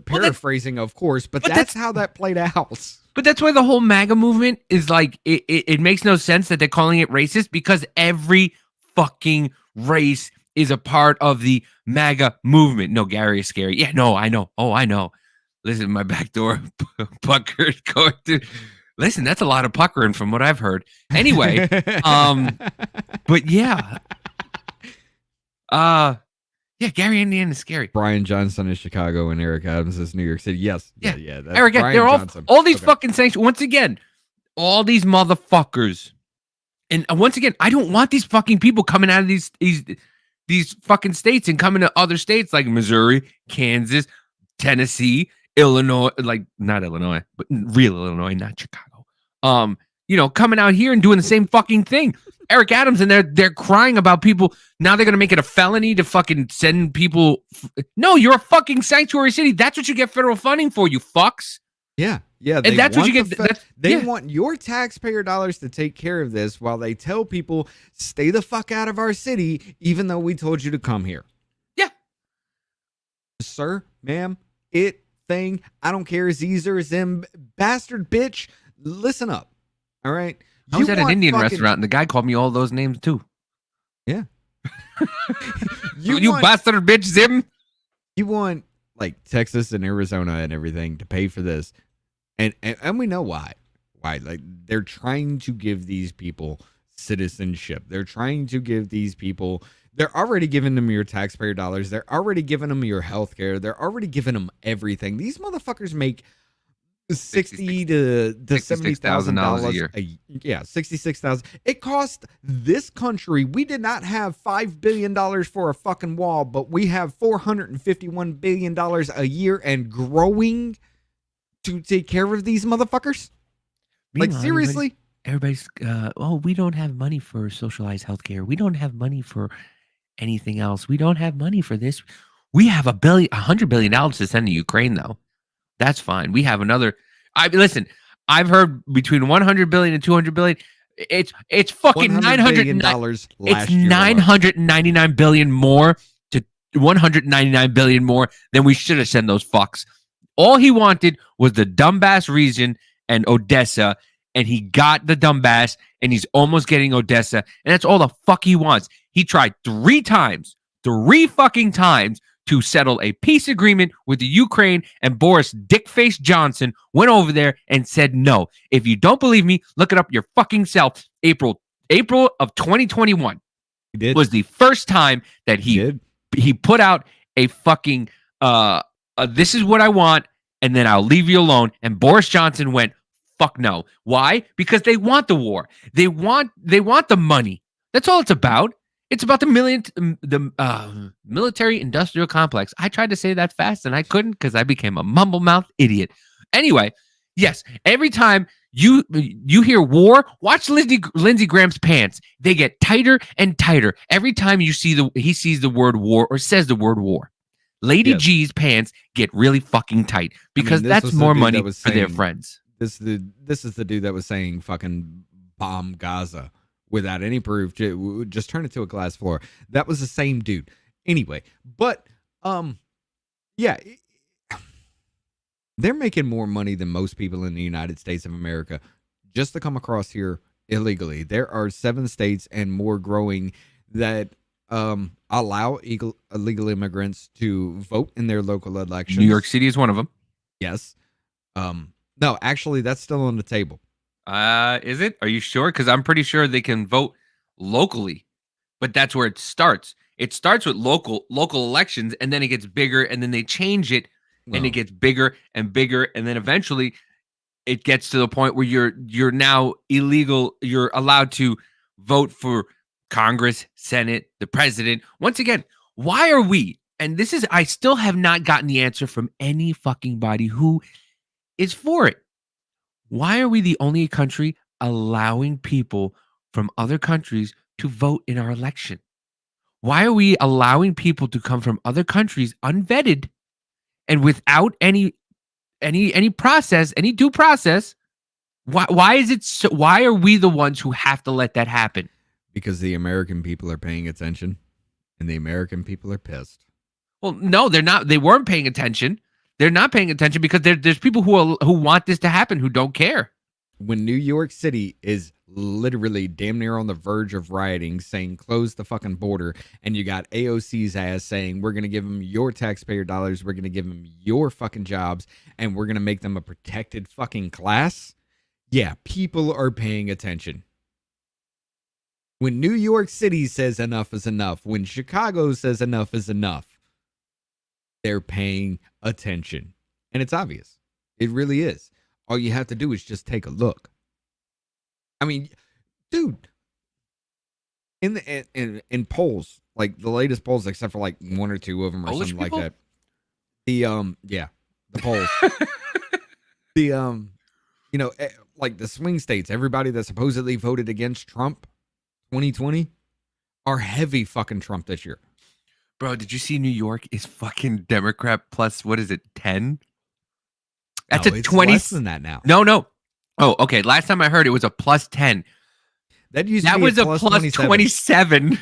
Paraphrasing, of course, but that's how that played out. But that's why the whole MAGA movement is like, it makes no sense that they're calling it racist, because every fucking race is a part of the MAGA movement. No, Gary is scary. Yeah, no, I know. Oh, I know. Listen, my back door puckered going to... Listen, that's a lot of puckering from what I've heard. Anyway, but yeah. Yeah, Gary, Indiana is scary. Brian Johnson is Chicago and Eric Adams is New York City. Yes. Yeah. That's Eric, Brian they're Johnson. all these fucking sanctions. Once again, all these motherfuckers. And once again, I don't want these fucking people coming out of these fucking states and coming to other states like Missouri, Kansas, Tennessee, Illinois, like not Illinois, but real Illinois, not Chicago. Coming out here and doing the same fucking thing. Eric Adams, and they're crying about people. Now they're going to make it a felony to fucking send people. No, you're a fucking sanctuary city. That's what you get federal funding for, you fucks. Yeah. Yeah. And that's what you get. They want your taxpayer dollars to take care of this while they tell people, stay the fuck out of our city, even though we told you to come here. Yeah. Sir, ma'am, thing, I don't care, Caesar, Zim, bastard bitch, listen up. All right. I was at an Indian restaurant and the guy called me all those names too. Yeah. you bastard bitch, Zim. You want like Texas and Arizona and everything to pay for this. And we know why. Why? Like they're trying to give these people citizenship. They're trying to give these people, they're already giving them your taxpayer dollars. They're already giving them your health care. They're already giving them everything. These motherfuckers make $60,000 to $70,000 a year. Yeah, $66,000. It cost this country. We did not have $5 billion for a fucking wall, but we have $451 billion a year and growing to take care of these motherfuckers. Like seriously. Everybody's, we don't have money for socialized healthcare. We don't have money for anything else. We don't have money for this. We have $100 billion to send to Ukraine, though. That's fine. We have another. Listen, I've heard between 100 billion and 200 billion. It's fucking $900 billion last year. It's 999 billion more to 199 billion more than we should have sent those fucks. All he wanted was the Donbass region and Odessa. And he got the Donbass, and he's almost getting Odessa, and that's all the fuck he wants. He tried 3 fucking times to settle a peace agreement with the Ukraine, and Boris Dickface Johnson went over there and said no. If you don't believe me, look it up your fucking self. April of 2021 was the first time that he put out a fucking this is what I want, and then I'll leave you alone. And Boris Johnson went, fuck no. Why? Because they want the war. They want the money. That's all it's about. It's about the military industrial complex. I tried to say that fast and I couldn't because I became a mumble mouth idiot. Anyway, yes, every time you hear war, watch Lindsey Graham's pants. They get tighter and tighter every time he sees the word war or says the word war. Lady G's pants get really fucking tight because that's more money for their friends. This is the dude that was saying fucking bomb Gaza without any proof. Just turn it to a glass floor. That was the same dude. Anyway, but yeah, they're making more money than most people in the United States of America just to come across here illegally. There are 7 states and more growing that allow illegal immigrants to vote in their local elections. New York City is one of them. Yes. No, actually, that's still on the table. Is it? Are you sure? Because I'm pretty sure they can vote locally, but that's where it starts. It starts with local elections, and then it gets bigger, and then they change it, and it gets bigger and bigger, and then eventually it gets to the point where you're now illegal. You're allowed to vote for Congress, Senate, the president. Once again, why are we? And this is, I still have not gotten the answer from any fucking body who is for it. Why are we the only country allowing people from other countries to vote in our election? Why are we allowing people to come from other countries unvetted and without any process, any due process? Why is it so? Why are we the ones who have to let that happen? Because the American people are paying attention, and the American people are pissed. Well, no, they're not. They weren't paying attention. They're not paying attention because there's people who want this to happen who don't care. When New York City is literally damn near on the verge of rioting, saying close the fucking border, and you got AOC's ass saying we're going to give them your taxpayer dollars, we're going to give them your fucking jobs, and we're going to make them a protected fucking class. Yeah, people are paying attention. When New York City says enough is enough, when Chicago says enough is enough, they're paying attention. And it's obvious. It really is. All you have to do is just take a look. I mean, dude, in polls, like the latest polls, except for like 1 or 2 of them or Polish something people? like that. The polls. Like the swing states, everybody that supposedly voted against Trump 2020 are heavy fucking Trump this year. Bro, did you see New York is fucking Democrat plus, what is it, 10? That's No, a it's 20. less than that now. No. Oh, okay. Last time I heard it was a plus 10. That used to be was a plus 27.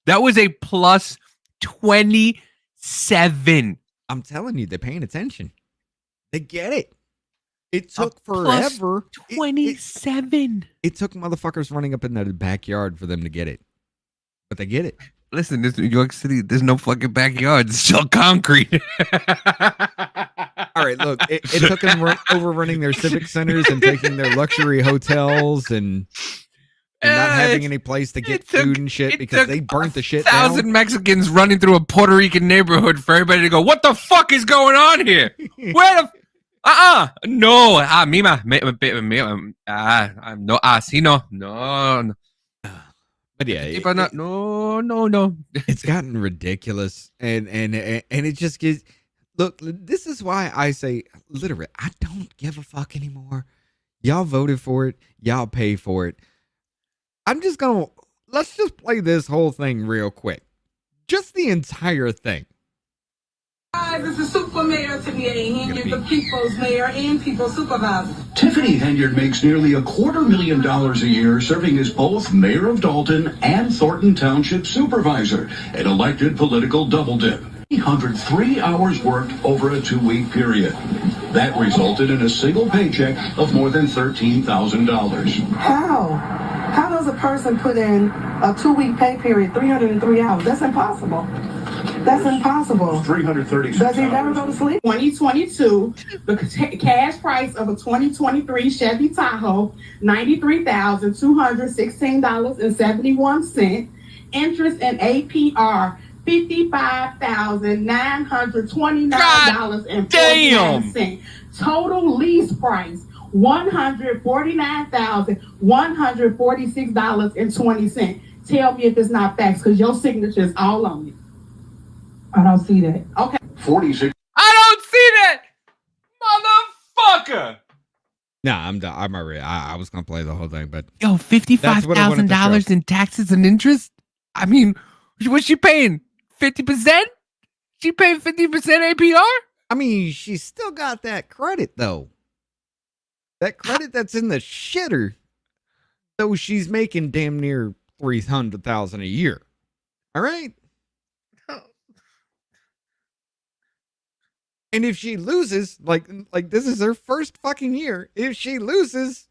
That was a plus 27. I'm telling you, they're paying attention. They get it. It took plus forever. 27. It took motherfuckers running up in the backyard for them to get it. But they get it. Listen, this New York City, there's no fucking backyard. It's still concrete. All right, look, it took them overrunning their civic centers and taking their luxury hotels and not having any place to get food and shit because they burnt the shit down. 1,000 Mexicans running through a Puerto Rican neighborhood for everybody to go, what the fuck is going on here? Where the... No. No, así no. No. But yeah, no. It's gotten ridiculous, and it just gives. Look, this is why I say, literally, I don't give a fuck anymore. Y'all voted for it. Y'all pay for it. Let's just play this whole thing real quick. Just the entire thing. Hi, this is Super Mayor Tiffany Henyard, the People's Mayor and People's Supervisor. Tiffany Henyard makes nearly $250,000 a year serving as both mayor of Dalton and Thornton Township supervisor, an elected political double dip. 303 hours worked over a 2-week period. That resulted in a single paycheck of more than $13,000. How does a person put in a 2-week pay period, 303 hours? That's impossible. That's impossible. 336 Does he never go to sleep? 2022, the cash price of a 2023 Chevy Tahoe, $93,216.71. Interest and APR, $55,929.49. Total lease price, $149,146.20. Tell me if it's not facts, because your signature is all on it. I don't see that. Okay. 46. I don't see that, motherfucker. Nah, I'm done. I'm already. I was gonna play the whole thing, but Yo, $55,000 in taxes and interest. I mean, what's she paying? 50%? She paying 50% APR? I mean, she's still got that credit though. That credit that's in the shitter. So she's making damn near $300,000 a year. All right. And if she loses, like this is her first fucking year. If she loses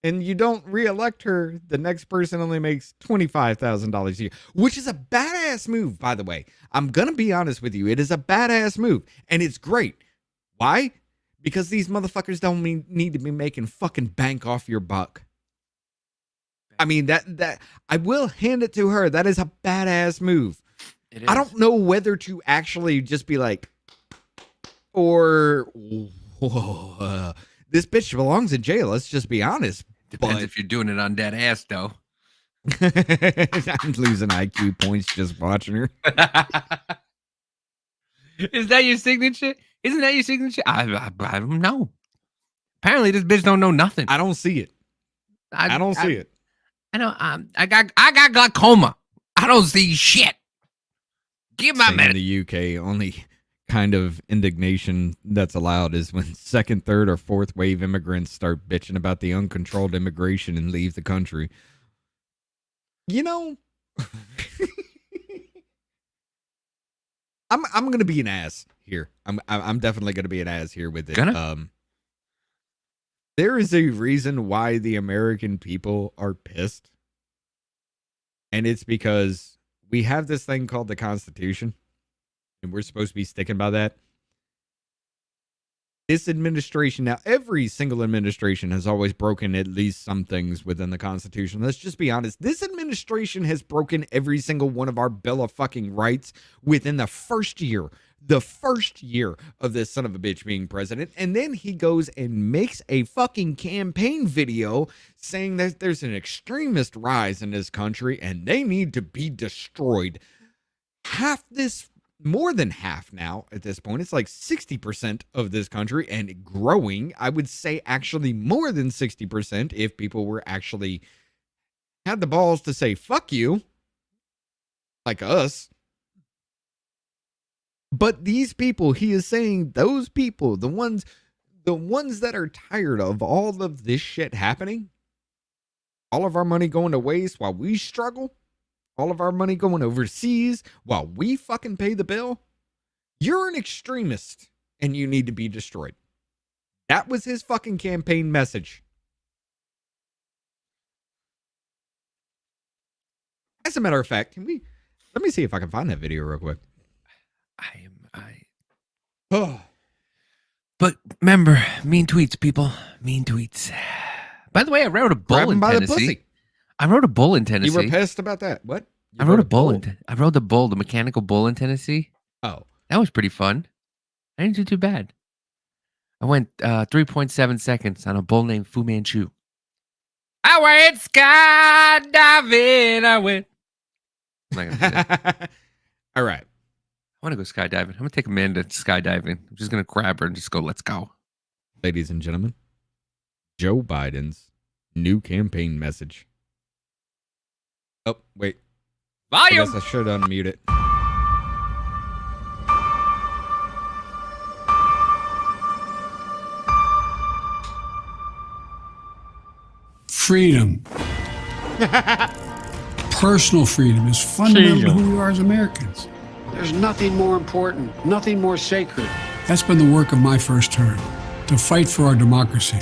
and you don't reelect her, the next person only makes $25,000 a year, which is a badass move, by the way. I'm going to be honest with you. It is a badass move, and it's great. Why? Because these motherfuckers don't need to be making fucking bank off your buck. I mean, that I will hand it to her. That is a badass move. It is. I don't know whether to actually just be like, or this bitch belongs in jail. Let's just be honest. Depends if you're doing it on that ass, though. I'm losing IQ points just watching her. Is that your signature? Isn't that your signature? I don't know. Apparently, this bitch don't know nothing. I don't see it. I don't see it. I know. I got glaucoma. I don't see shit. Give my In the UK, only kind of indignation that's allowed is when second, third, or fourth wave immigrants start bitching about the uncontrolled immigration and leave the country. You know, I'm gonna be an ass here. I'm definitely gonna be an ass here with it. There is a reason why the American people are pissed, and it's because we have this thing called the Constitution. And we're supposed to be sticking by that. This administration, now every single administration has always broken at least some things within the Constitution. Let's just be honest. This administration has broken every single one of our Bill of fucking rights within the first year. The first year of this son of a bitch being president. And then he goes and makes a fucking campaign video saying that there's an extremist rise in this country and they need to be destroyed. More than half now at this point. It's like 60% of this country and growing. I would say actually more than 60% if people were actually had the balls to say fuck you, like us. But these people, he is saying those people, the ones that are tired of all of this shit happening, all of our money going to waste while we struggle, all of our money going overseas while we fucking pay the bill. You're an extremist and you need to be destroyed. That was his fucking campaign message. As a matter of fact, let me see if I can find that video real quick. Oh. But remember, mean tweets, people. Mean tweets. By the way, I rode a bull in Tennessee. I rode a bull in Tennessee. You were pissed about that? What? I rode a bull. I rode the bull, the mechanical bull in Tennessee. Oh. That was pretty fun. I didn't do too bad. I went 3.7 seconds on a bull named Fu Manchu. I went skydiving. I'm not gonna do that. All right. I want to go skydiving. I'm going to take Amanda skydiving. I'm just going to grab her and just go, let's go. Ladies and gentlemen, Joe Biden's new campaign message. Oh, wait. Volume! I guess I should unmute it. Freedom. Personal freedom is fundamental to who we are as Americans. There's nothing more important, nothing more sacred. That's been the work of my first term, to fight for our democracy.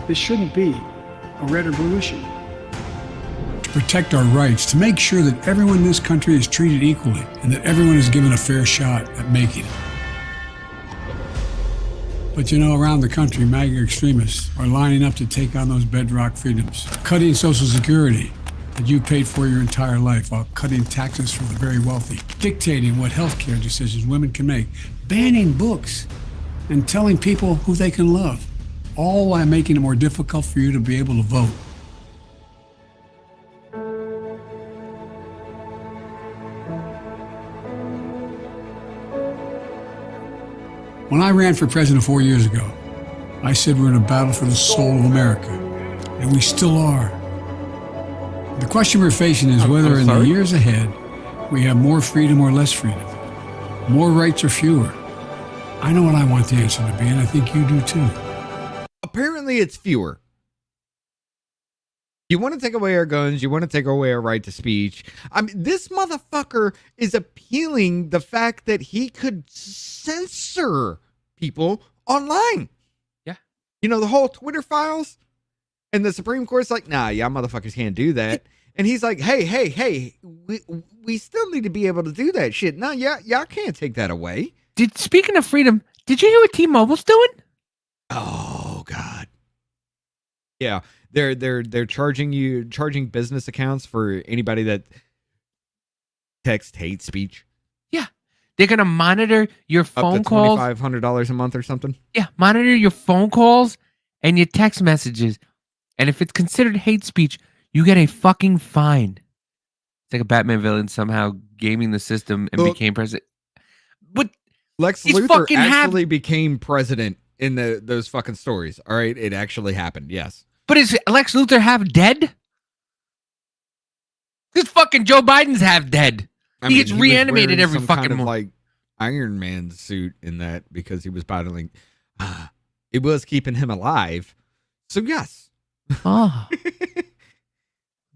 This shouldn't be a red or blue issue. To protect our rights, to make sure that everyone in this country is treated equally and that everyone is given a fair shot at making it. But you know, around the country, MAGA extremists are lining up to take on those bedrock freedoms, cutting Social Security that you paid for your entire life while cutting taxes for the very wealthy, dictating what healthcare decisions women can make, banning books, and telling people who they can love, all while making it more difficult for you to be able to vote. When I ran for president 4 years ago, I said we're in a battle for the soul of America, and we still are. The question we're facing is whether in the years ahead we have more freedom or less freedom, more rights or fewer. I know what I want the answer to be, and I think you do too. Apparently it's fewer. You want to take away our guns, you want to take away our right to speech. I mean, this motherfucker is appealing the fact that he could censor people online. Yeah. You know, the whole Twitter files. And the Supreme Court's like, nah, y'all motherfuckers can't do that. And he's like, hey, we still need to be able to do that shit. No, y'all can't take that away. Speaking of freedom, did you hear what T-Mobile's doing? Oh God. Yeah, they're charging business accounts for anybody that text hate speech. Yeah, they're gonna monitor your phone up to calls. $2,500 a month or something. Yeah, monitor your phone calls and your text messages. And if it's considered hate speech, you get a fucking fine. It's like a Batman villain somehow gaming the system and became president. But Lex Luthor actually became president in those fucking stories. All right, it actually happened. Yes. But is Lex Luthor half dead? This fucking Joe Biden's half dead. He gets reanimated every fucking month. Like Iron Man suit in that because he was battling. It was keeping him alive. So yes. Oh.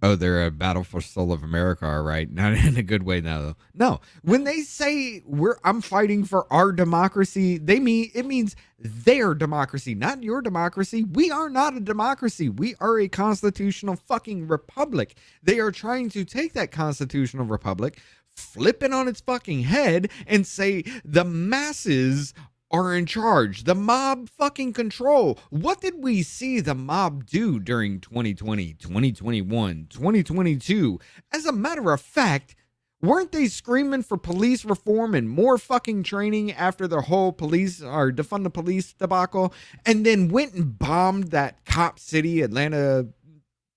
Oh, they're a battle for soul of America, all right. Not in a good way, though. No, when they say I'm fighting for our democracy, it means their democracy, not your democracy. We are not a democracy. We are a constitutional fucking republic. They are trying to take that constitutional republic, flip it on its fucking head, and say the masses are in charge. The mob fucking control. What did we see the mob do during 2020, 2021, 2022? As a matter of fact, weren't they screaming for police reform and more fucking training after the whole police or defund the police debacle, and then went and bombed that cop city, Atlanta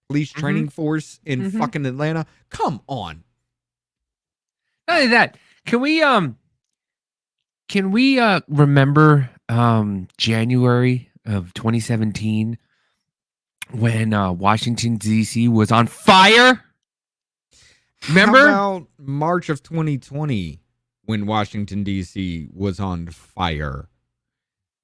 police training force in fucking Atlanta? Come on. Not only that, can we remember January of 2017 when Washington, D.C. was on fire? Remember? How about March of 2020 when Washington, D.C. was on fire?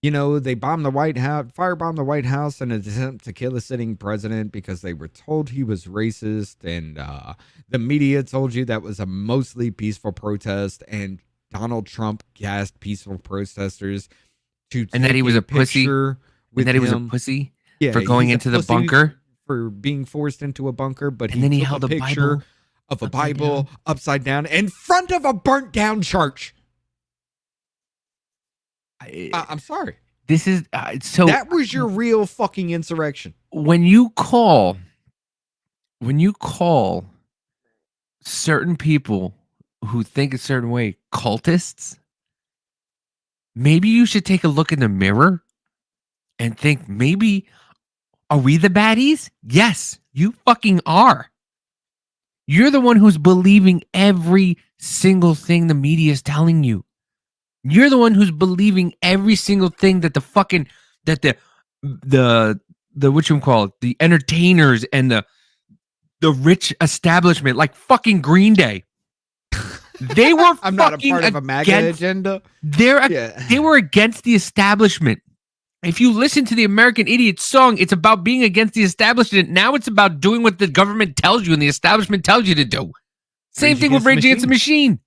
You know, they bombed the White House, firebombed the White House in an attempt to kill a sitting president because they were told he was racist. And the media told you that was a mostly peaceful protest. And Donald Trump gassed peaceful protesters to take And that he was a pussy. picture with And that he was a him. pussy Yeah, for going he's a into the pussy bunker. for being forced into a bunker. But And then he took held a a picture Bible of a upside Bible down. upside down in front of a burnt down church. I'm sorry. This is so. That was your real fucking insurrection. When you call certain people who think a certain way cultists, maybe you should take a look in the mirror and think, maybe, are we the baddies? Yes, you fucking are. You're the one who's believing every single thing the media is telling you. You're the one who's believing every single thing that the fucking that the whatchamacallit, the entertainers and the rich establishment, like fucking Green Day. They were I'm not a part of a MAGA agenda. They were against the establishment. If you listen to the American Idiot song, it's about being against the establishment. Now it's about doing what the government tells you and the establishment tells you to do. Same thing with Rage Against the Machine.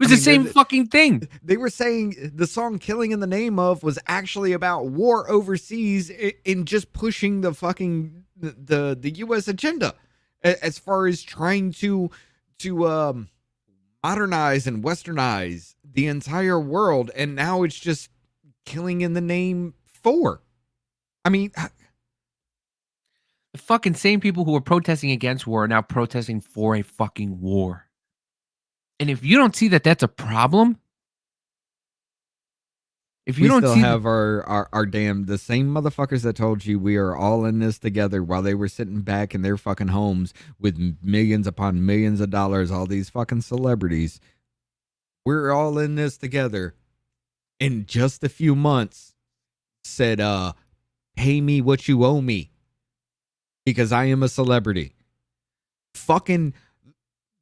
It was the same fucking thing. They were saying the song Killing in the Name of was actually about war overseas in just pushing the fucking the US agenda as far as trying to modernize and westernize the entire world, and now it's just killing in the name for. I mean, the fucking same people who were protesting against war are now protesting for a fucking war. And if you don't see that that's a problem, if you we don't still see have our damn the same motherfuckers that told you we are all in this together while they were sitting back in their fucking homes with millions upon millions of dollars, all these fucking celebrities. We're all in this together. In just a few months, said, pay me what you owe me because I am a celebrity. Fucking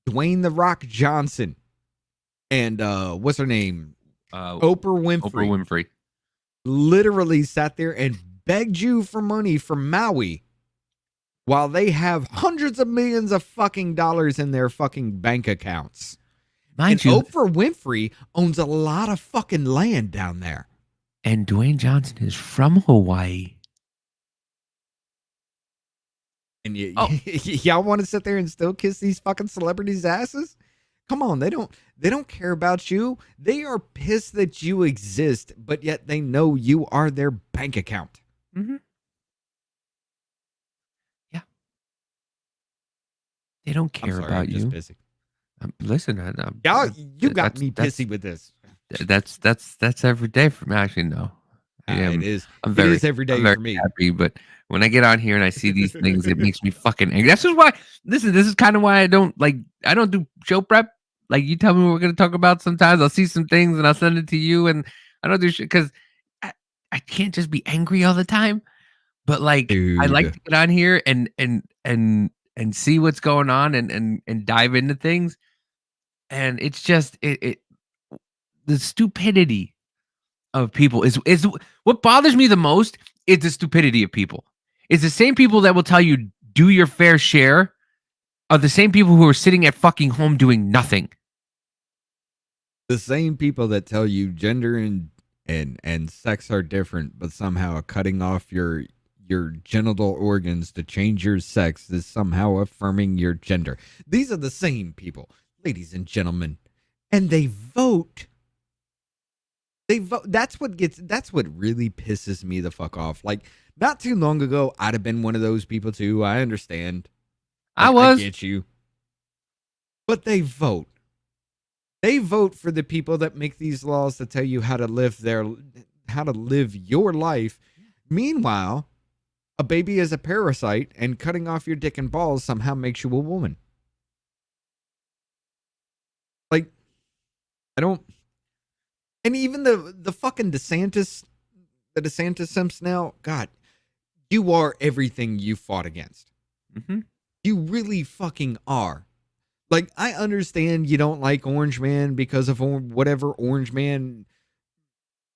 Dwayne The Rock Johnson and what's her name? Oprah Winfrey. Oprah Winfrey literally sat there and begged you for money from Maui while they have hundreds of millions of fucking dollars in their fucking bank accounts. Mind and you, Oprah Winfrey owns a lot of fucking land down there. And Dwayne Johnson is from Hawaii. And y'all want to sit there and still kiss these fucking celebrities' asses? Come on, they don't care about you. They are pissed that you exist, but yet they know you are their bank account. Mm-hmm. Yeah. They don't care about you. Pissy. Listen, y'all, you got me pissy with this. That's every day for me. Actually, no. It is. It is every day for me. Happy, but when I get on here and I see these things, it makes me fucking angry. That's just why. Listen, this is kind of why I don't do show prep. Like, you tell me what we're gonna talk about. Sometimes I'll see some things and I'll send it to you, and I don't do shit because I can't just be angry all the time. But like, dude, I like to get on here and see what's going on and dive into things. And it's just the stupidity of people is what bothers me the most. Is the stupidity of people. It's the same people that will tell you do your fair share are the same people who are sitting at fucking home doing nothing. The same people that tell you gender and sex are different, but somehow cutting off your genital organs to change your sex is somehow affirming your gender. These are the same people, ladies and gentlemen, and they vote. They vote. That's what really pisses me the fuck off. Like, not too long ago, I'd have been one of those people too. I understand. I get you. But they vote. They vote for the people that make these laws to tell you how to live your life. Meanwhile, a baby is a parasite, and cutting off your dick and balls somehow makes you a woman. Like, I don't. And even the fucking DeSantis simps now, God, you are everything you fought against. Mm-hmm. You really fucking are. Like, I understand you don't like Orange Man because of whatever Orange Man,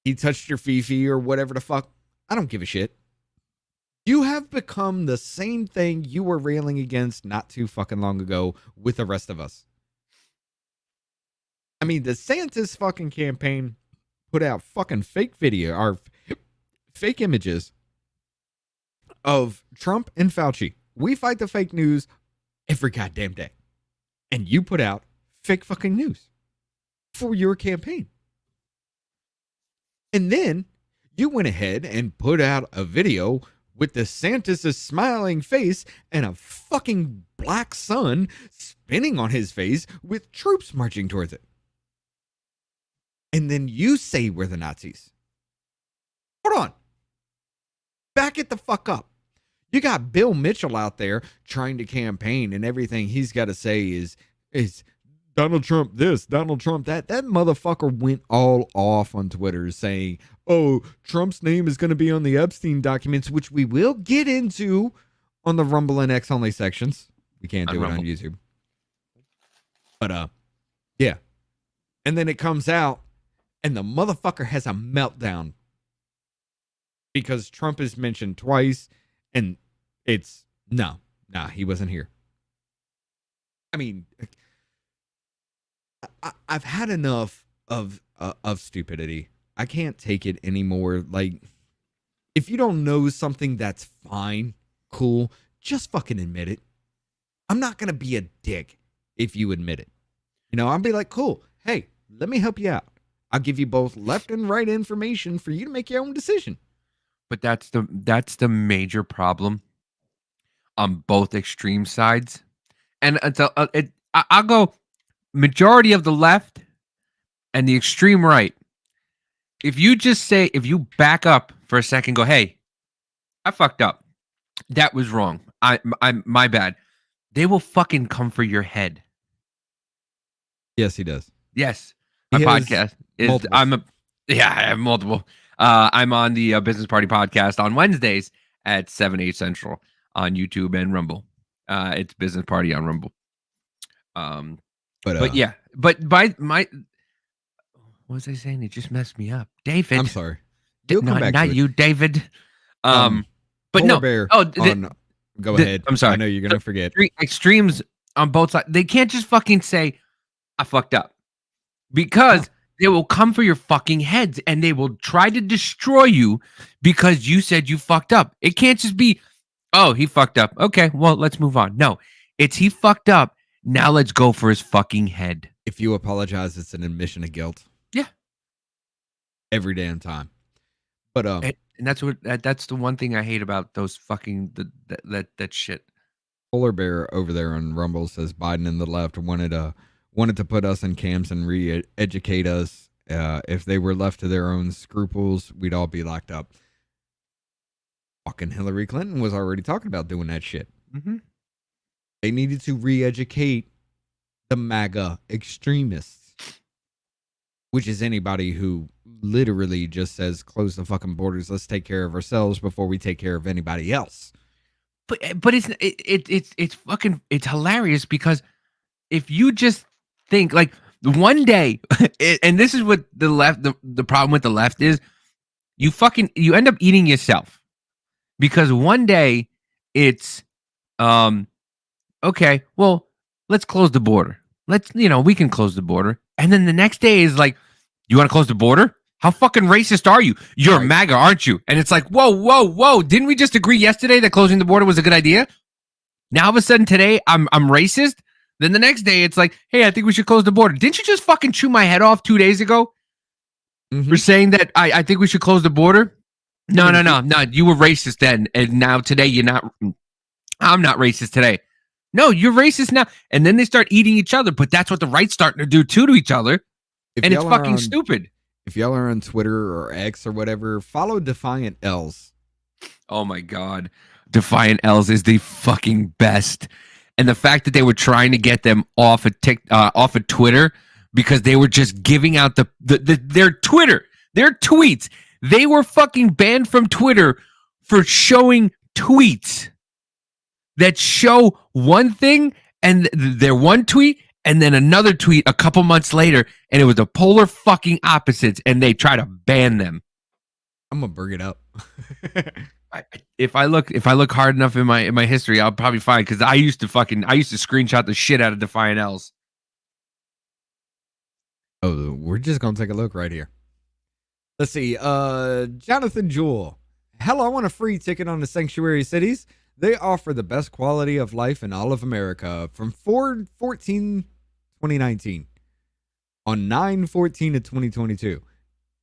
he touched your Fifi or whatever the fuck. I don't give a shit. You have become the same thing you were railing against not too fucking long ago with the rest of us. I mean, the DeSantis fucking campaign put out fucking fake video or fake images of Trump and Fauci. We fight the fake news every goddamn day. And you put out fake fucking news for your campaign. And then you went ahead and put out a video with DeSantis' smiling face and a fucking black sun spinning on his face with troops marching towards it. And then you say we're the Nazis. Hold on. Back it the fuck up. You got Bill Mitchell out there trying to campaign, and everything he's got to say is Donald Trump this, Donald Trump that. That motherfucker went all off on Twitter saying, oh, Trump's name is going to be on the Epstein documents, which we will get into on the Rumble and X only sections. We can't do it on YouTube. But, yeah. And then it comes out, and the motherfucker has a meltdown because Trump is mentioned twice, and it's, no, he wasn't here. I mean, I've had enough of stupidity. I can't take it anymore. Like, if you don't know something, that's fine, cool. Just fucking admit it. I'm not going to be a dick if you admit it. You know, I'll be like, cool. Hey, let me help you out. I'll give you both left and right information for you to make your own decision. But that's the major problem on both extreme sides. And I'll go majority of the left and the extreme right. If you back up for a second, go, hey, I fucked up. That was wrong. I'm my bad. They will fucking come for your head. Yes, he does. Yes. My podcast is I have multiple. I'm on the Business Party podcast on Wednesdays at 7, 8 Central on YouTube and Rumble. It's Business Party on Rumble. But yeah, but by my, what was I saying? It just messed me up. David. I'm sorry. Not you, David. But no. Bear. No. Go ahead. I'm sorry. I know you're going to forget. Extremes on both sides. They can't just fucking say, I fucked up. Because they will come for your fucking heads and they will try to destroy you because you said you fucked up. It can't just be, oh, he fucked up. Okay, well, let's move on. No, it's he fucked up. Now let's go for his fucking head. If you apologize, it's an admission of guilt. Yeah. Every damn time. But and that's the one thing I hate about those fucking that shit. Polar Bear over there on Rumble says Biden and the left wanted to put us in camps and re-educate us. If they were left to their own scruples, we'd all be locked up. Fucking Hillary Clinton was already talking about doing that shit. Mm-hmm. They needed to re-educate the MAGA extremists, which is anybody who literally just says, close the fucking borders, let's take care of ourselves before we take care of anybody else. But it's fucking, it's hilarious because if you just think like one day, and this is what the left, the problem with the left is, you end up eating yourself because one day it's, okay, well, let's close the border. We can close the border. And then the next day is like, you want to close the border? How fucking racist are you? You're right. MAGA, aren't you? And it's like, whoa. Didn't we just agree yesterday that closing the border was a good idea? Now all of a sudden today I'm racist. Then the next day it's like, hey, I think we should close the border. Didn't you just fucking chew my head off 2 days ago for saying that I think we should close the border? No. You were racist then. And now today you're not. I'm not racist today. No, you're racist now. And then they start eating each other. But that's what the right's starting to do to each other. And it's fucking stupid. If y'all are on Twitter or X or whatever, follow Defiant L's. Oh my God. Defiant L's is the fucking best. And the fact that they were trying to get them off of Twitter because they were just giving out their tweets. They were fucking banned from Twitter for showing tweets that show one thing and their one tweet, And then another tweet a couple months later, and it was the polar fucking opposites, and they try to ban them. I'm gonna bring it up. If I look hard enough in my history, I'll probably find, because I used to screenshot the shit out of Defiant L's. Oh, we're just gonna take a look right here. Let's see. Jonathan Jewell. Hell, I want a free ticket on the Sanctuary Cities. They offer the best quality of life in all of America from 4/14/2019 on 9/14 of 2022.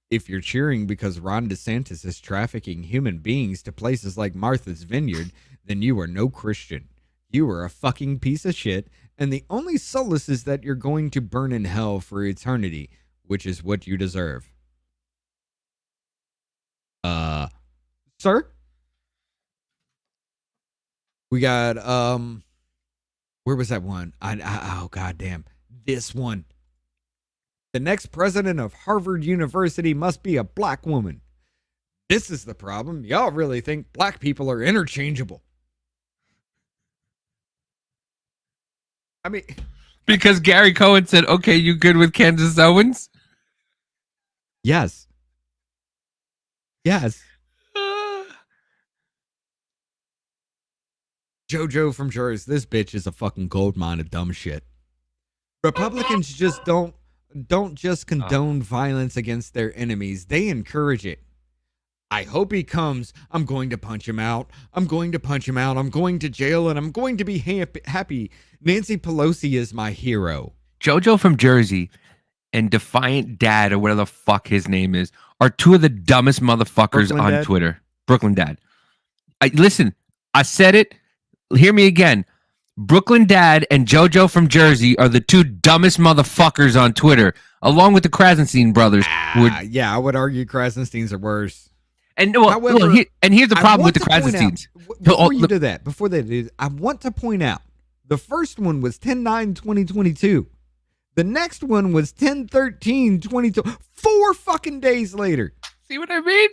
If you're cheering because Ron DeSantis is trafficking human beings to places like Martha's Vineyard, then you are no Christian. You are a fucking piece of shit, and the only solace is that you're going to burn in hell for eternity, which is what you deserve. Sir? We got, where was that one? Oh, goddamn. This one. The next president of Harvard University must be a black woman. This is the problem. Y'all really think black people are interchangeable. I mean, because Gary Cohen said, okay, you good with Candace Owens? Yes. Yes. JoJo from Jersey. This bitch is a fucking gold mine of dumb shit. Republicans just don't just condone violence against their enemies. They encourage it. I hope he comes. I'm going to punch him out. I'm going to punch him out. I'm going to jail, and I'm going to be happy. Nancy Pelosi is my hero. JoJo from Jersey and Defiant Dad, or whatever the fuck his name is, are two of the dumbest motherfuckers Brooklyn on Dad? Twitter. Brooklyn Dad. Listen, I said it. Hear me again. Brooklyn Dad and JoJo from Jersey are the two dumbest motherfuckers on Twitter, along with the Krasenstein brothers. Yeah, I would argue Krasensteins are worse. And well, However, here's the I problem with want the to point Krasensteins. out- Before you do that, I want to point out the first one was 10/9/2022. The next one was 10/13/22. 4 fucking days later. See what I mean?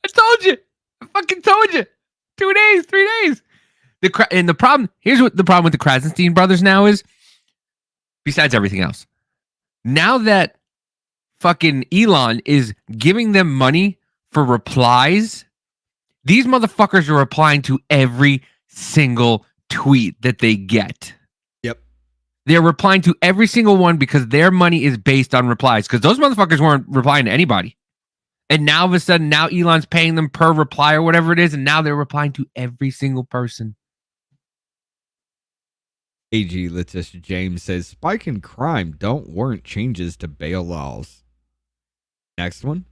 I told you. I fucking told you. 2 days, 3 days. And the problem, here's what the problem with the Krasenstein brothers now is, besides everything else. Now that fucking Elon is giving them money for replies, these motherfuckers are replying to every single tweet that they get. Yep. They're replying to every single one because their money is based on replies, because those motherfuckers weren't replying to anybody. And now all of a sudden, now Elon's paying them per reply or whatever it is, and now they're replying to every single person. AG Letitia James says, spike in crime don't warrant changes to bail laws. Next one.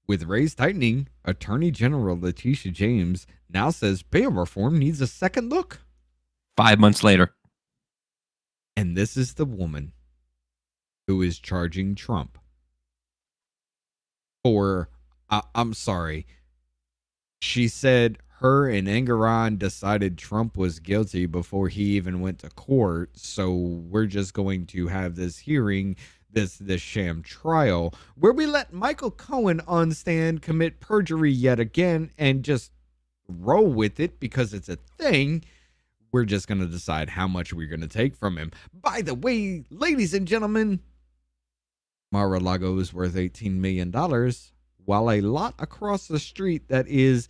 With rates tightening, Attorney General Letitia James now says bail reform needs a second look. 5 months later. And this is the woman who is charging Trump for, I'm sorry, she said her and Engoron decided Trump was guilty before he even went to court, so we're just going to have this hearing, this sham trial, where we let Michael Cohen on stand commit perjury yet again and just roll with it because it's a thing. We're just going to decide how much we're going to take from him. By the way, ladies and gentlemen, Mar-a-Lago is worth $18 million, while a lot across the street that is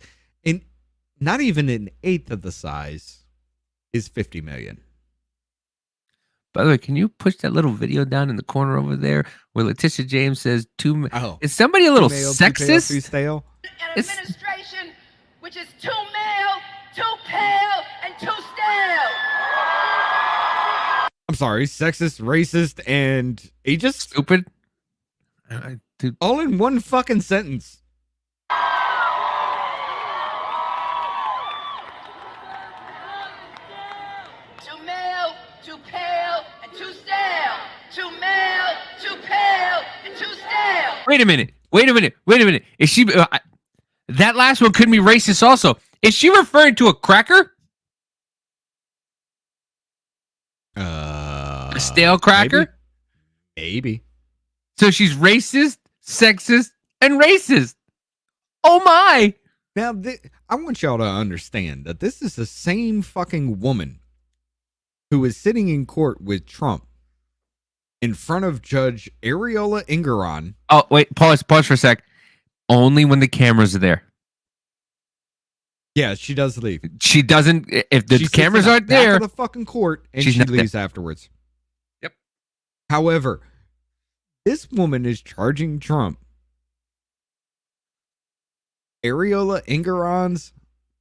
not even an eighth of the size is $50 million. By the way, can you push that little video down in the corner over there where Letitia James says is somebody a little sexist? An administration which is too male, too pale, and too stale. I'm sorry, sexist, racist, and ageist? Stupid. All in one fucking sentence. Too male, too pale, and too stale. Too male, too pale, and too stale. Wait a minute. Is she that last one couldn't be racist also? Is she referring to a cracker? A stale cracker? Maybe. So she's racist, sexist, and racist. Oh my. Now, I want y'all to understand that this is the same fucking woman who is sitting in court with Trump in front of Judge Ariola Ingeron. Oh, wait, pause for a sec. Only when the cameras are there. Yeah, she does leave. She doesn't, if the cameras aren't back there. of the fucking court, and she's she not leaves there. afterwards. Yep. However, this woman is charging Trump. Ariola Ingeron's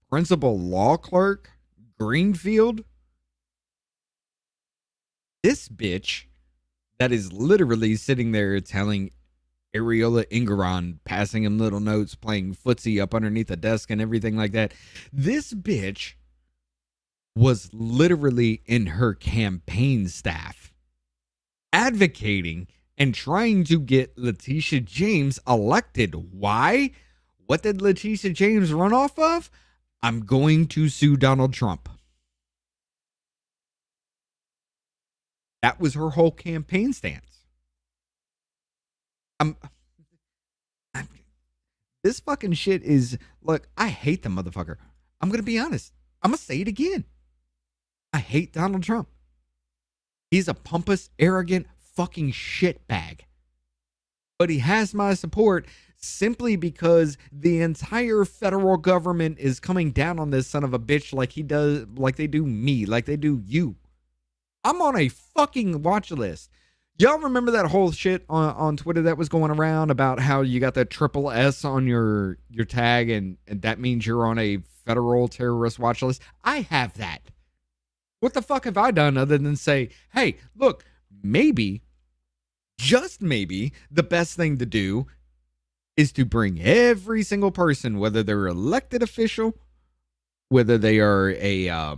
principal law clerk, Greenfield. This bitch that is literally sitting there telling Ariola Ingeron, passing him little notes, playing footsie up underneath a desk and everything like that. This bitch was literally in her campaign staff advocating and trying to get Letitia James elected. Why? What did Letitia James run off of? I'm going to sue Donald Trump. That was her whole campaign stance. This fucking shit is, look, I hate the motherfucker. I'm going to be honest. I'm going to say it again. I hate Donald Trump. He's a pompous, arrogant, fucking shitbag. But he has my support simply because the entire federal government is coming down on this son of a bitch like he does, like they do me, like they do you. I'm on a fucking watch list. Y'all remember that whole shit on Twitter that was going around about how you got that triple S on your tag and that means you're on a federal terrorist watch list? I have that. What the fuck have I done other than say, hey, look, maybe, just maybe, the best thing to do is to bring every single person, whether they're elected official, whether they are a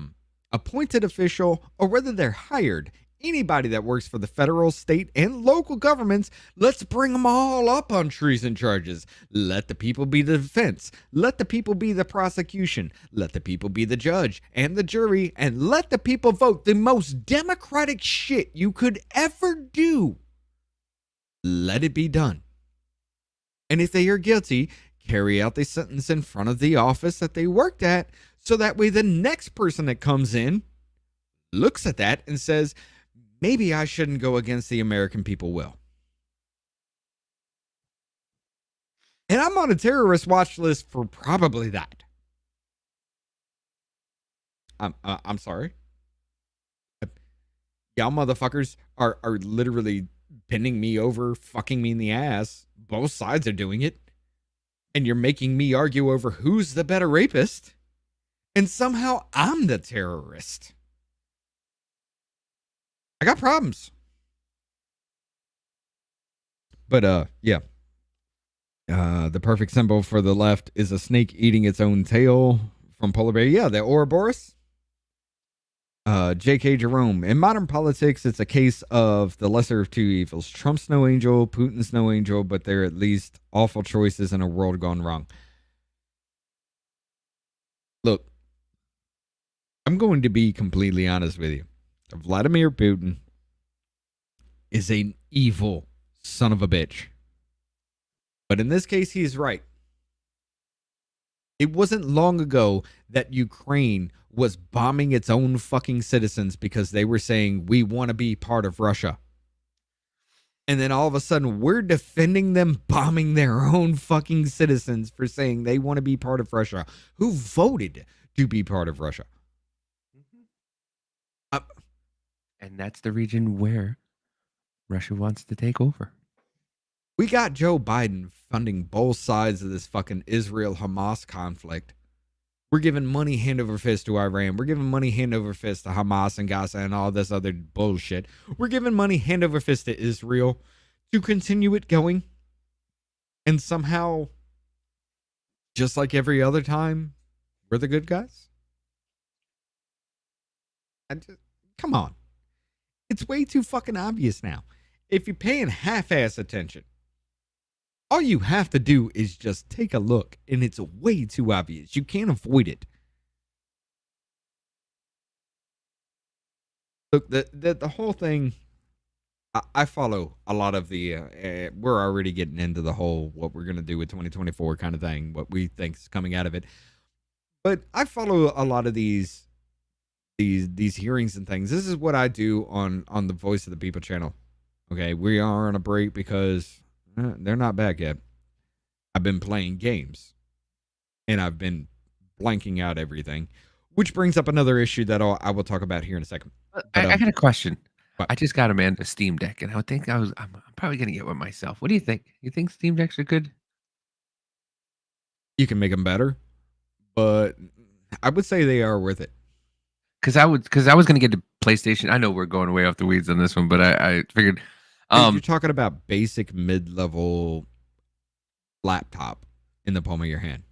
appointed official, or whether they're hired, anybody that works for the federal, state, and local governments, let's bring them all up on treason charges. Let the people be the defense. Let the people be the prosecution. Let the people be the judge and the jury. And let the people vote. The most democratic shit you could ever do. Let it be done. And if they are guilty, carry out the sentence in front of the office that they worked at, so that way the next person that comes in looks at that and says, maybe I shouldn't go against the American people will. And I'm on a terrorist watch list for probably that. I'm sorry. Y'all motherfuckers are literally bending me over, fucking me in the ass. Both sides are doing it. And you're making me argue over who's the better rapist. And somehow I'm the terrorist. I got problems. But yeah. The perfect symbol for the left is a snake eating its own tail from polar bear. Yeah, the Ouroboros. J.K. Jerome. In modern politics, it's a case of the lesser of two evils. Trump's no angel, Putin's no angel, but they're at least awful choices in a world gone wrong. Look, I'm going to be completely honest with you. Vladimir Putin is an evil son of a bitch. But in this case, he is right. It wasn't long ago that Ukraine was bombing its own fucking citizens because they were saying, we want to be part of Russia. And then all of a sudden, we're defending them bombing their own fucking citizens for saying they want to be part of Russia. Who voted to be part of Russia? And that's the region where Russia wants to take over. We got Joe Biden funding both sides of this fucking Israel-Hamas conflict. We're giving money hand over fist to Iran. We're giving money hand over fist to Hamas and Gaza and all this other bullshit. We're giving money hand over fist to Israel to continue it going. And somehow, just like every other time, we're the good guys? Come on. It's way too fucking obvious now. If you're paying half-ass attention, all you have to do is just take a look, and it's way too obvious. You can't avoid it. Look, the whole thing, I follow a lot of the, we're already getting into the whole what we're going to do with 2024 kind of thing, what we think is coming out of it. But I follow a lot of these hearings and things. This is what I do on the Voice of the People channel. Okay, we are on a break because they're not back yet. I've been playing games, and I've been blanking out everything, which brings up another issue that I will talk about here in a second. But, I got a question. what? I just got a Steam Deck, and I'm probably gonna get one myself. What do you think? You think Steam Decks are good? You can make them better, but I would say they are worth it. Because I was gonna get the PlayStation. I know we're going way off the weeds on this one, but I figured. Dude, you're talking about basic mid-level laptop in the palm of your hand.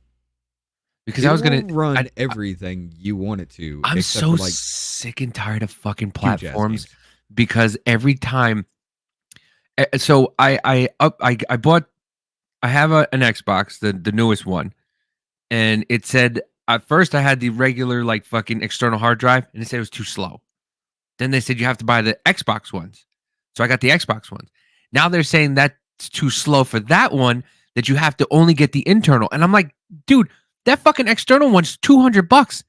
Because I was gonna run everything you want it to. I'm except so for, like, sick and tired of fucking huge ass platforms games. because every time. So I bought. I have an Xbox, the newest one, and it said at first I had the regular like fucking external hard drive, and it said it was too slow. Then they said you have to buy the Xbox ones, so I got the Xbox ones. Now they're saying that's too slow for that one, that you have to only get the internal, and I'm like, dude, that fucking external one's $200.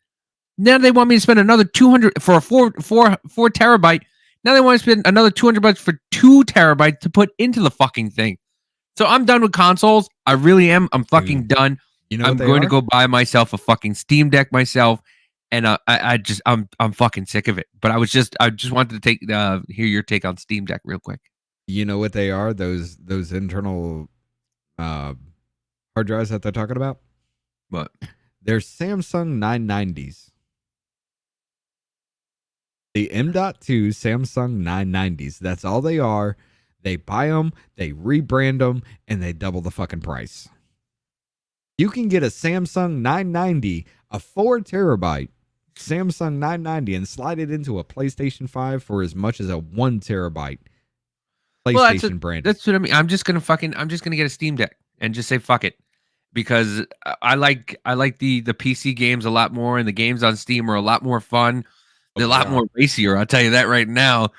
Now they want me to spend another 200 for a 4 terabyte. Now they want to spend another $200 for 2 terabytes to put into the fucking thing. So I'm done with consoles. I really am. I'm fucking done. You know I'm going to go buy myself a fucking Steam Deck myself, and I'm fucking sick of it. But I just wanted to hear your take on Steam Deck real quick. You know what they are? Those internal hard drives that they're talking about? What? They're Samsung 990s. The M.2 Samsung 990s. That's all they are. They buy them, they rebrand them, and they double the fucking price. You can get a Samsung 990, a 4 terabyte Samsung 990, and slide it into a PlayStation 5 for as much as a 1 terabyte PlayStation brand. That's what I mean. I'm just gonna get a Steam Deck and just say fuck it, because I like the PC games a lot more, and the games on Steam are a lot more fun. They're a lot more racier. I'll tell you that right now.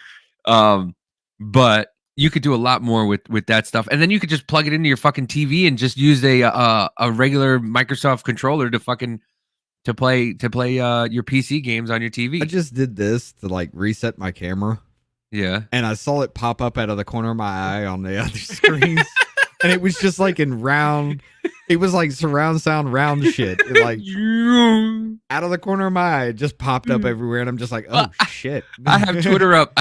But you could do a lot more with that stuff, and then you could just plug it into your fucking TV and just use a regular Microsoft controller to play your PC games on your TV. I just did this to like reset my camera. Yeah. And I saw it pop up out of the corner of my eye on the other screens. And it was just like in round. It was like surround sound round shit. It like out of the corner of my eye, it just popped up everywhere. And I'm just like, oh shit. I have Twitter up.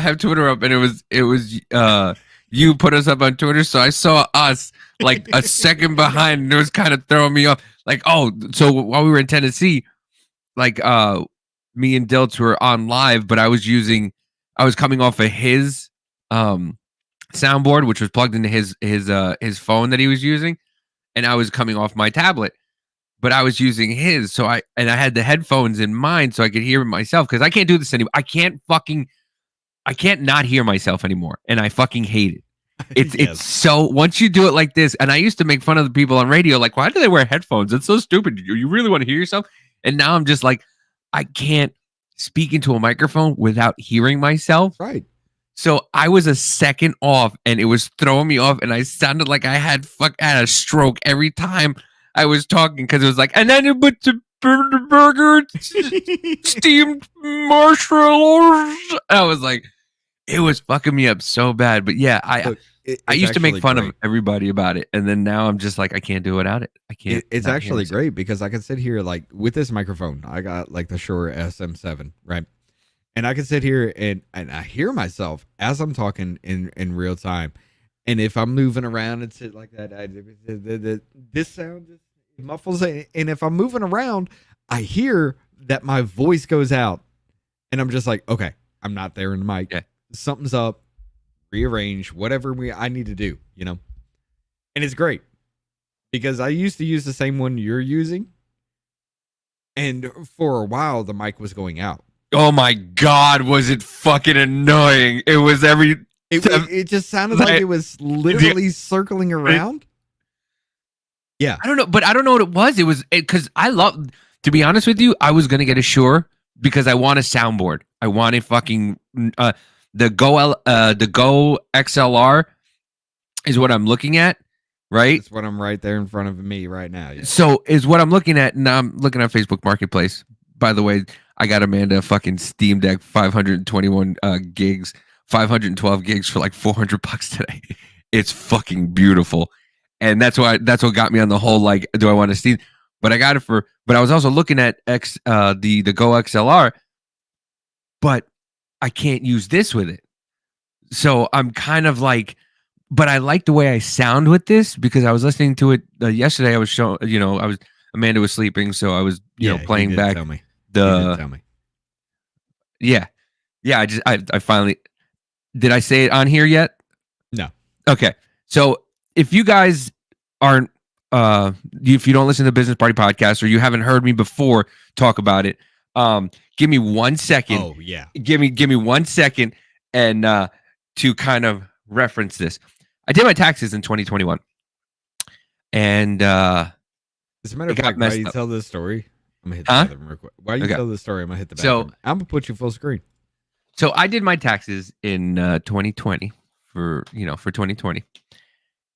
And it was you put us up on Twitter. So I saw us like a second behind, and it was kind of throwing me off. Like, oh, so while we were in Tennessee, like me and Dilts were on live, but I was coming off of his soundboard, which was plugged into his phone that he was using, and I was coming off my tablet, but I was using his. So I had the headphones in mine so I could hear myself, because I can't do this anymore. I can't not hear myself anymore, and I fucking hate it. It's so, once you do it like this, and I used to make fun of the people on radio, like, why do they wear headphones? It's so stupid. You really want to hear yourself? And now I'm just like, I can't speak into a microphone without hearing myself. Right. So I was a second off, and it was throwing me off, and I sounded like I had a stroke every time I was talking, because it was like, and then you put the burger, steamed marshmallows. I was like, it was fucking me up so bad. But yeah, I used to make fun of everybody about it, and then now I'm just like, I can't do without it. I can't. It's actually great, because I can sit here like with this microphone. I got like the Shure SM7, right? And I can sit here and I hear myself as I'm talking in real time. And if I'm moving around and sit like that, this sound just muffles it. And if I'm moving around, I hear that my voice goes out, and I'm just like, okay, I'm not there in the mic. Yeah. Something's up. Rearrange whatever I need to do, you know. And it's great, because I used to use the same one you're using, and for a while the mic was going out. Oh my god, was it fucking annoying? It was it just sounded like it was literally circling around. Yeah, I don't know, but I don't know what it was. It was because to be honest with you, I was gonna get a Shure because I want a soundboard. I want a fucking the Go XLR is what I'm looking at, right? That's what I'm right there in front of me right now. Yeah. So is what I'm looking at, and I'm looking at Facebook Marketplace. By the way, I got Amanda a fucking Steam Deck 521 gigs 512 gigs for like $400 today. It's fucking beautiful. And that's what got me on the whole, like, do I want to see? But I got it but I was also looking at the Go XLR, but I can't use this with it. So I'm kind of like, but I like the way I sound with this because I was listening to it yesterday. I was showing, Amanda was sleeping, so I was, playing back tell me. the. Tell me. Yeah. I finally, did I say it on here yet? No. Okay. So if you guys aren't, if you don't listen to the Business Party podcast or you haven't heard me before talk about it, give me 1 second. Oh yeah. Give me 1 second and to kind of reference this. I did my taxes in 2021, and as a matter of fact, why you up. tell this story? I'm gonna hit the bathroom real quick. Why you tell this story? I'm gonna hit the bathroom. I'm gonna put you full screen. So I did my taxes in 2020 for 2020,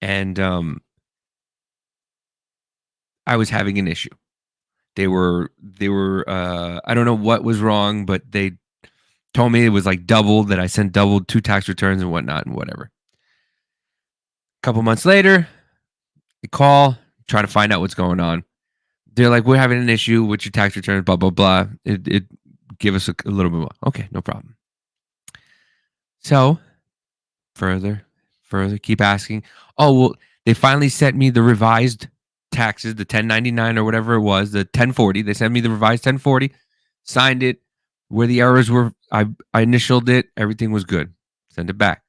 and I was having an issue. They were I don't know what was wrong, but they told me it was like double, that I sent double 2 tax returns and whatnot and whatever. A couple months later, they call, try to find out what's going on. They're like, we're having an issue with your tax returns, blah, blah, blah. It give us a little bit more. Okay, no problem. So further, keep asking. Oh, well, they finally sent me the revised taxes, the 1099 or whatever it was, the 1040. They sent me the revised 1040, signed it. Where the errors were, I initialed it. Everything was good. Send it back.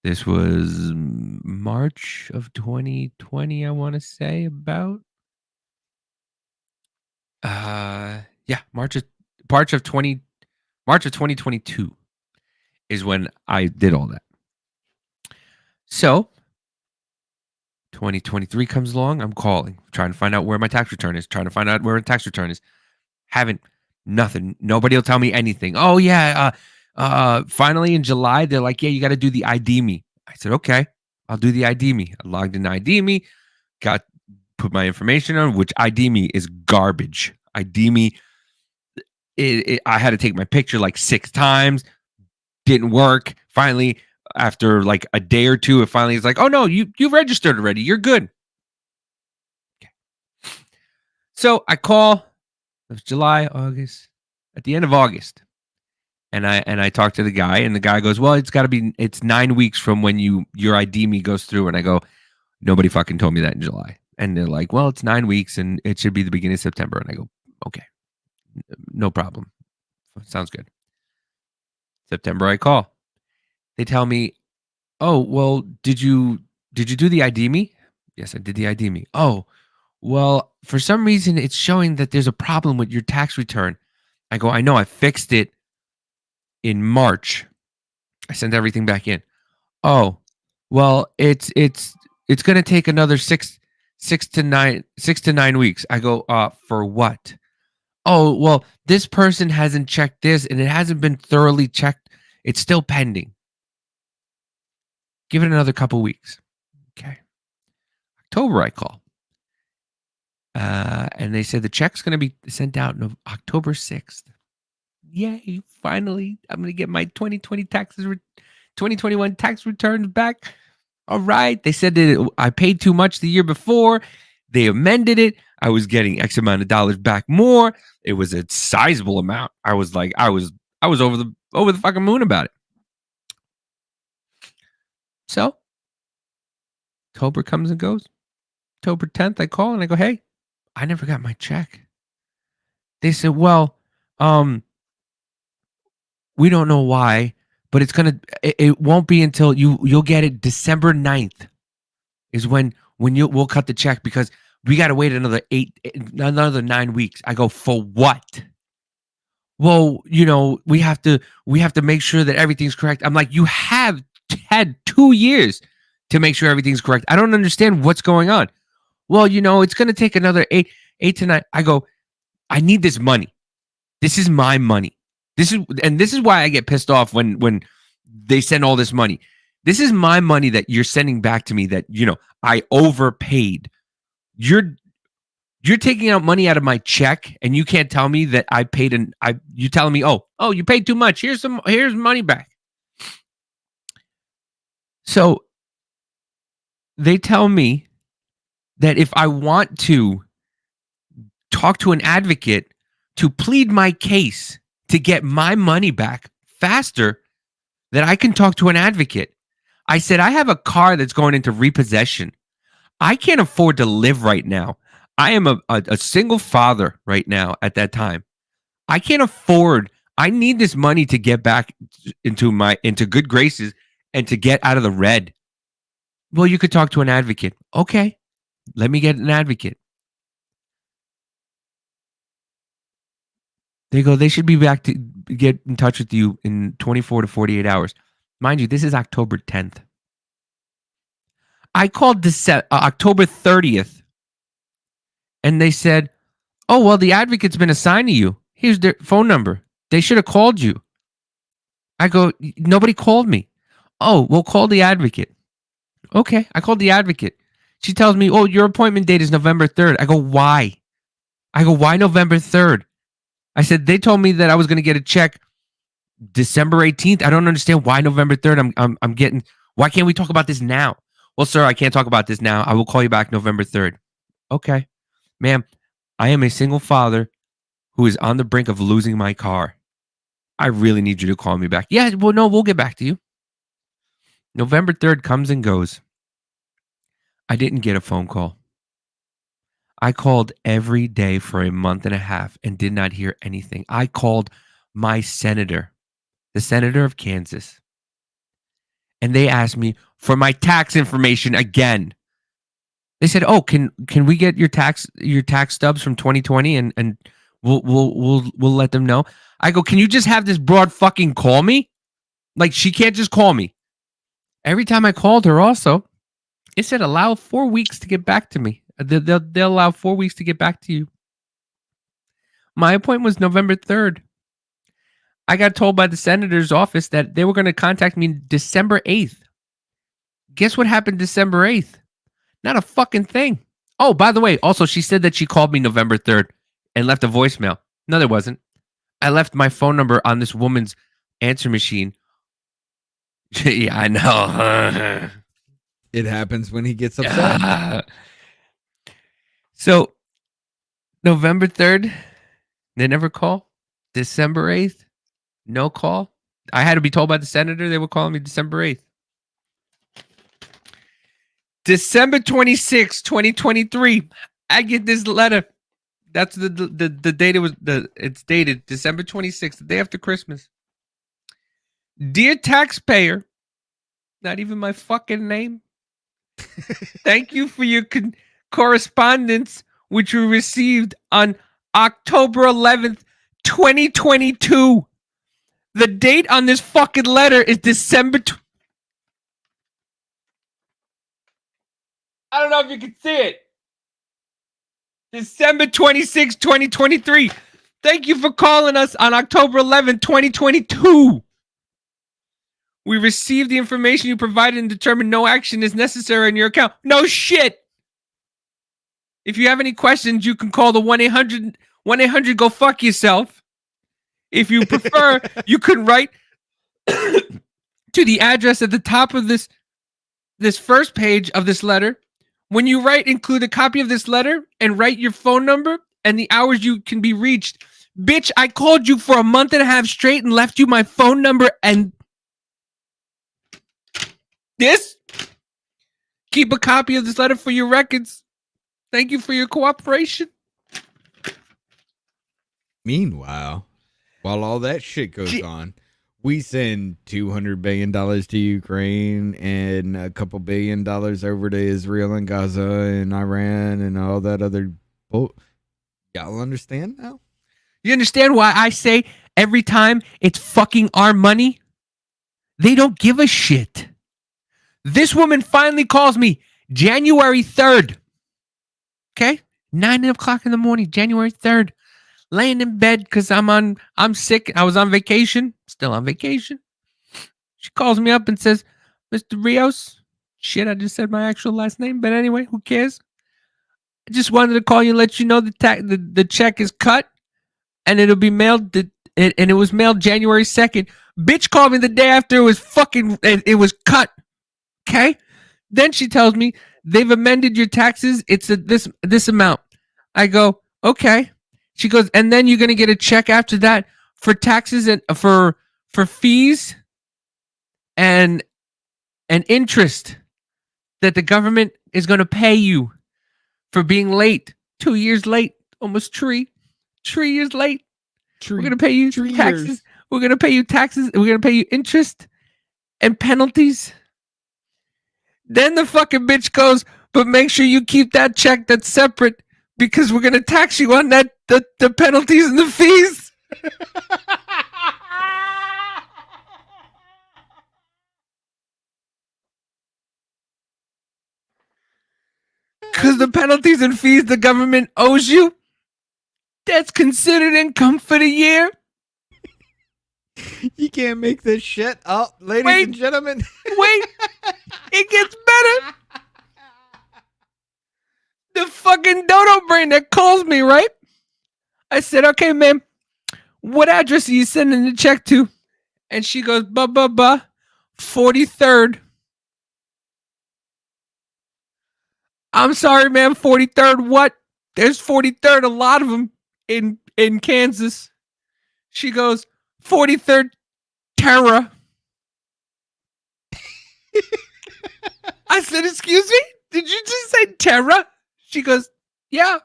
This was March of 2020, I want to say, about. March of 2022 is when I did all that. So 2023 comes along. I'm calling, trying to find out where my tax return is. Nothing. Nobody will tell me anything. Oh yeah. Finally in July, they're like, yeah, you got to do the ID me. I said, okay, I'll do the ID me. I logged in ID me, put my information on, which ID me is garbage. ID me. I had to take my picture like 6 times. Didn't work. Finally, after like a day or two, it finally is like, oh no, you registered already. You're good. Okay. So I call. It was July, August, at the end of August. And I talked to the guy, and the guy goes, well, it's 9 weeks from when your ID me goes through. And I go, nobody fucking told me that in July. And they're like, well, it's 9 weeks and it should be the beginning of September. And I go, okay, no problem. Sounds good. September, I call. They tell me, oh, well, did you do the ID me? Yes, I did the ID me. Oh, well, for some reason, it's showing that there's a problem with your tax return. I go, I know, I fixed it in March. I sent everything back in. Oh, well, it's going to take another 6 to 9 weeks. I go, for what? Oh, well, this person hasn't checked this and it hasn't been thoroughly checked. It's still pending. Give it another couple weeks. Okay. October, I call. And they said the check's going to be sent out on October 6th. Yay, finally, I'm going to get my 2021 tax returns back. All right. They said that I paid too much the year before. They amended it. I was getting X amount of dollars back more. It was a sizable amount. I was like, I was over the fucking moon about it. So October comes and goes. October 10th, I call and I go, hey, I never got my check. They said, well, we don't know why, but it won't be until you'll get it December 9th is when we'll cut the check because we got to wait another 9 weeks. I go, for what? Well, we have to make sure that everything's correct. I'm like, you have had 2 years to make sure everything's correct. I don't understand what's going on. Well, it's going to take another 8 to 9. I go, I need this money. This is my money. This is why I get pissed off when they send all this money. This is my money that you're sending back to me that, I overpaid. You're taking out money out of my check and you can't tell me that I paid you're telling me, oh, you paid too much. Here's money back. So they tell me that if I want to talk to an advocate to plead my case to get my money back faster, that I can talk to an advocate. I said, I have a car that's going into repossession. I can't afford to live right now. I am a single father right now at that time. I can't afford. I need this money to get back into good graces and to get out of the red. Well, you could talk to an advocate. Okay, let me get an advocate. They go, they should be back to get in touch with you in 24 to 48 hours. Mind you, this is October 10th. I called October 30th, and they said, oh, well, the advocate's been assigned to you. Here's their phone number. They should have called you. I go, nobody called me. Oh, well, call the advocate. Okay, I called the advocate. She tells me, oh, your appointment date is November 3rd. I go, why? Why November 3rd? I said, they told me that I was going to get a check December 18th. I don't understand why November 3rd. I'm getting, why can't we talk about this now? Well, sir, I can't talk about this now. I will call you back November 3rd. Okay. Ma'am, I am a single father who is on the brink of losing my car. I really need you to call me back. Yeah, well, no, we'll get back to you. November 3rd comes and goes. I didn't get a phone call. I called every day for a month and a half and did not hear anything. I called my senator, the senator of Kansas, and they asked me for my tax information again. They said, "Oh, can we get your tax stubs from 2020 and we'll let them know." I go, "Can you just have this broad fucking call me? Like, she can't just call me." Every time I called her also, it said allow 4 weeks to get back to me. They'll allow 4 weeks to get back to you. My appointment was November 3rd. I got told by the senator's office that they were going to contact me December 8th. Guess what happened December 8th? Not a fucking thing. Oh, by the way, also she said that she called me November 3rd and left a voicemail. No, there wasn't. I left my phone number on this woman's answer machine. Yeah, I know. It happens when he gets upset. So, November 3rd, they never call. December 8th, no call. I had to be told by the senator they were calling me December 8th. December 26, 2023, I get this letter. That's the date it's dated December 26th, the day after Christmas. Dear taxpayer, not even my fucking name. Thank you for your correspondence, which we received on October 11th, 2022. The date on this fucking letter is December. I don't know if you can see it. December 26, 2023. Thank you for calling us on October 11th, 2022. We received the information you provided and determined no action is necessary on your account. No shit. If you have any questions, you can call the 1-800 go fuck yourself. If you prefer, you can write to the address at the top of this first page of this letter. When you write, include a copy of this letter and write your phone number and the hours you can be reached. Bitch, I called you for a month and a half straight and left you my phone number and this. Keep a copy of this letter for your records. Thank you for your cooperation. Meanwhile, while all that shit goes on, we send $200 billion to Ukraine and a couple $1 billion over to Israel and Gaza and Iran and all that other. Y'all understand now? You understand why I say every time it's fucking our money? They don't give a shit. This woman finally calls me January 3rd. Okay? 9 o'clock in the morning, January 3rd. Laying in bed because I'm sick. I was on vacation. Still on vacation. She calls me up and says, Mr. Rios. Shit, I just said my actual last name. But anyway, who cares? I just wanted to call you and let you know the check is cut. And it'll be mailed. And it was mailed January 2nd. Bitch called me the day after it was cut. okay. Then she tells me they've amended your taxes. It's this amount. I go, okay. She goes, and then you're gonna get a check after that for taxes and for fees and interest that the government is gonna pay you for being late. 2 years late, almost 3 years late. We're gonna pay you taxes. Years. We're gonna pay you taxes. We're gonna pay you interest and penalties. Then the fucking bitch goes, but make sure you keep that check that's separate because we're gonna tax you on that the penalties and the fees. Because the penalties and fees the government owes you, that's considered income for the year. You can't make this shit up, ladies and gentlemen. Wait, it gets better. The fucking dodo brain that calls me, right? I said, okay, ma'am, what address are you sending the check to? And she goes, 43rd. I'm sorry, ma'am, 43rd what? There's 43rd, a lot of them in Kansas. She goes, 43rd Terra. I said, excuse me? Did you just say Terra? She goes, yeah.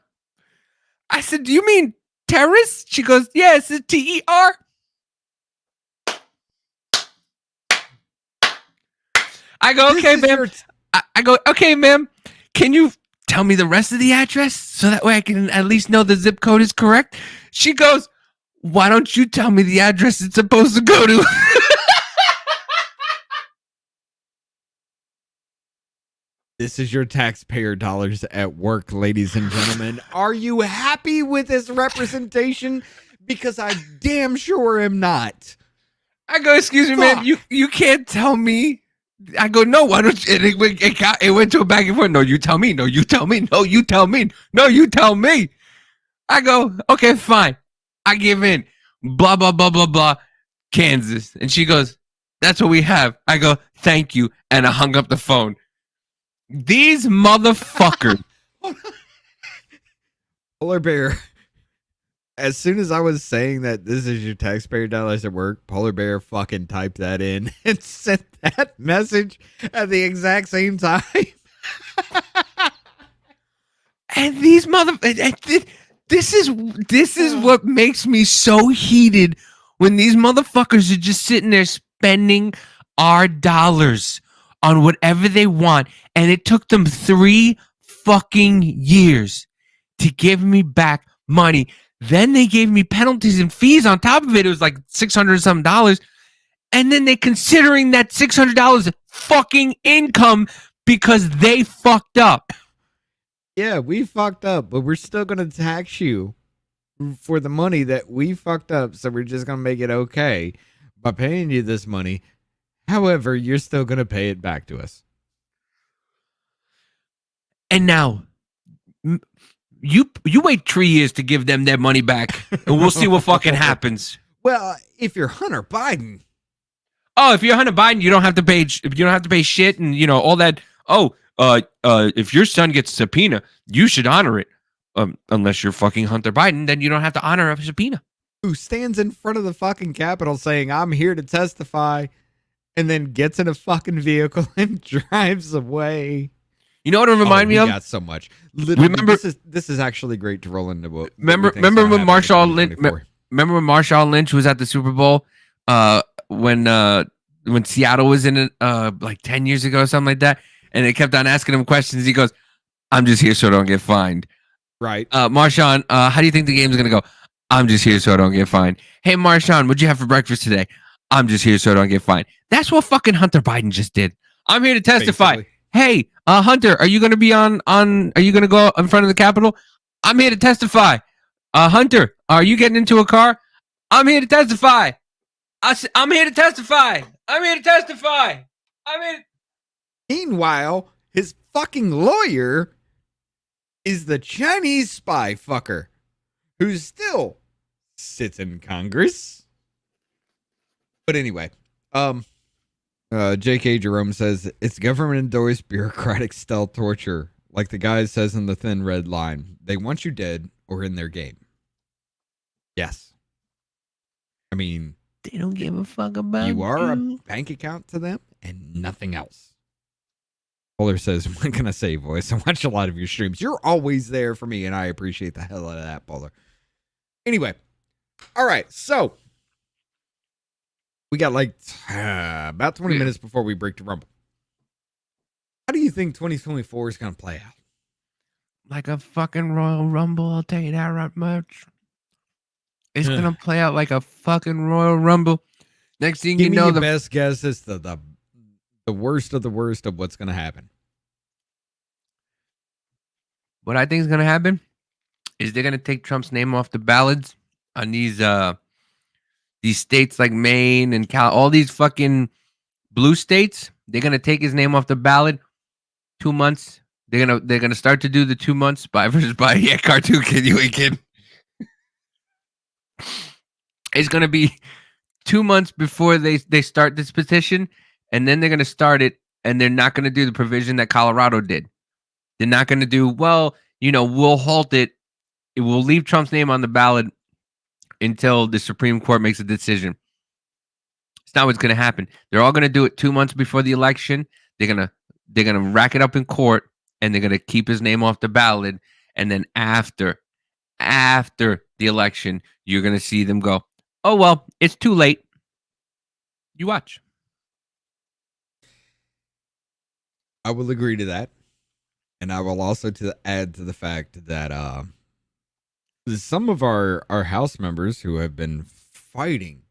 I said, do you mean terrace? She goes, yeah, it's a TER. I go, okay, ma'am. I go, okay, ma'am. Can you tell me the rest of the address so that way I can at least know the zip code is correct? She goes, why don't you tell me the address it's supposed to go to? This is your taxpayer dollars at work, ladies and gentlemen. Are you happy with this representation? Because I damn sure am not. I go, excuse me, ma'am, you can't tell me. I go, no, why don't you? It went to a back and forth. No, you tell me. No, you tell me. No, you tell me. No, you tell me. I go, okay, fine. I give in. Blah, blah, blah, blah, blah. Kansas. And she goes, that's what we have. I go, thank you. And I hung up the phone. These motherfuckers. Polar Bear. As soon as I was saying that this is your taxpayer dollars at work, Polar Bear fucking typed that in and sent that message at the exact same time. And these this is what makes me so heated when these motherfuckers are just sitting there spending our dollars on whatever they want. And it took them 3 fucking years to give me back money. Then they gave me penalties and fees on top of it. It was like $600 something. And then they're considering that $600 fucking income because they fucked up. Yeah, we fucked up, but we're still going to tax you for the money that we fucked up. So we're just going to make it okay by paying you this money. However, you're still going to pay it back to us. And now, you wait 3 years to give them their money back, and we'll see what fucking happens. Well, if you're Hunter Biden. Oh, if you're Hunter Biden, you don't have to pay. You don't have to pay shit, and all that. Oh, if your son gets a subpoena, you should honor it. Unless you're fucking Hunter Biden, then you don't have to honor a subpoena. Who stands in front of the fucking Capitol saying, "I'm here to testify," and then gets in a fucking vehicle and drives away. You know what it remind me of? Got so much. Literally, remember, this is actually great to roll into what. Remember when Marshawn Lynch? Remember when Marshawn Lynch was at the Super Bowl? When Seattle was in it, like 10 years ago or something like that, and they kept on asking him questions. He goes, "I'm just here so I don't get fined." Right. Marshawn, how do you think the game's gonna go? I'm just here so I don't get fined. Hey, Marshawn, what'd you have for breakfast today? I'm just here so I don't get fined. That's what fucking Hunter Biden just did. I'm here to testify. Basically. Hey, Hunter, are you going to be are you going to go in front of the Capitol? I'm here to testify. Hunter, are you getting into a car? I'm here to testify. I'm here to testify. I'm here to testify. Meanwhile, his fucking lawyer is the Chinese spy fucker who still sits in Congress. But anyway, J.K. Jerome says it's government-endorsed bureaucratic stealth torture, like the guy says in the Thin Red Line. They want you dead or in their game. Yes. I mean, they don't give a fuck about you are a bank account to them and nothing else. Polar says, what can I say, voice? I watch a lot of your streams. You're always there for me, and I appreciate the hell out of that, Polar. Anyway, all right, so we got like about 20 minutes before we break to Rumble. How do you think 2024 is going to play out? Like a fucking Royal Rumble, I'll tell you that right much. It's going to play out like a fucking Royal Rumble. Next thing you know, the best guess is the worst of the worst of what's going to happen. What I think is going to happen is they're going to take Trump's name off the ballots on these states like Maine and all these fucking blue states. They're going to take his name off the ballot. 2 months. They're gonna start to do the 2 months spy versus spy. Yeah, cartoon kid, you ain't kidding. It's gonna be 2 months before they start this petition, and then they're gonna start it, and they're not gonna do the provision that Colorado did. They're not gonna do, well, we'll halt it. It will leave Trump's name on the ballot until the Supreme Court makes a decision. It's not what's gonna happen. They're all gonna do it 2 months before the election. They're gonna rack it up in court, and they're gonna keep his name off the ballot. And then after the election, you're gonna see them go, oh well, it's too late. You watch. I will agree to that, and I will also add to the fact that some of our House members who have been fighting,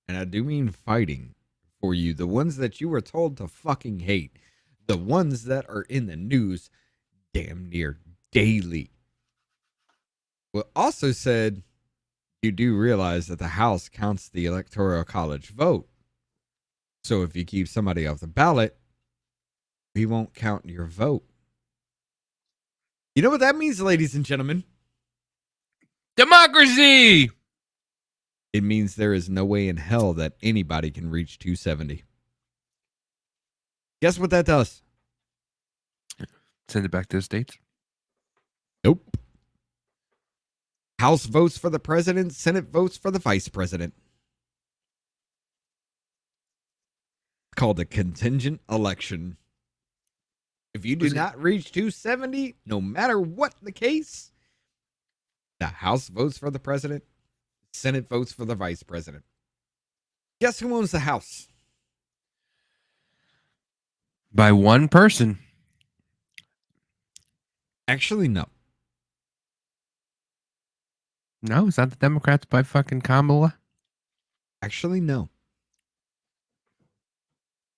and I do mean fighting for you, the ones that you were told to fucking hate, the ones that are in the news damn near daily. Well, also said, you do realize that the House counts the Electoral College vote. So if you keep somebody off the ballot, we won't count your vote. You know what that means, ladies and gentlemen? Democracy! It means there is no way in hell that anybody can reach 270. Guess what that does? Send it back to the states. Nope. House votes for the president, Senate votes for the vice president. It's called a contingent election. If you do not reach 270, no matter what the case, the House votes for the president, Senate votes for the vice president. Guess who owns the House? By one person. Actually, no. No, it's not the Democrats by fucking Kamala. Actually, no.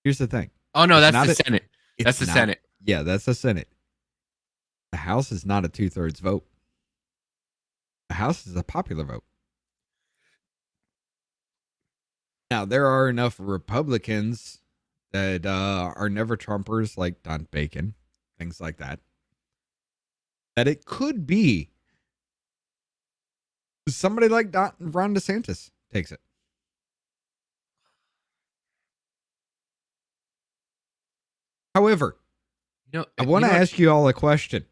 Here's the thing. Oh, no, that's the Senate. That's the Senate. Yeah, that's the Senate. The House is not a 2/3 vote. The House is a popular vote. Now, there are enough Republicans that are never Trumpers, like Don Bacon, things like that, that it could be somebody like Ron DeSantis takes it. However, I want to ask you all a question.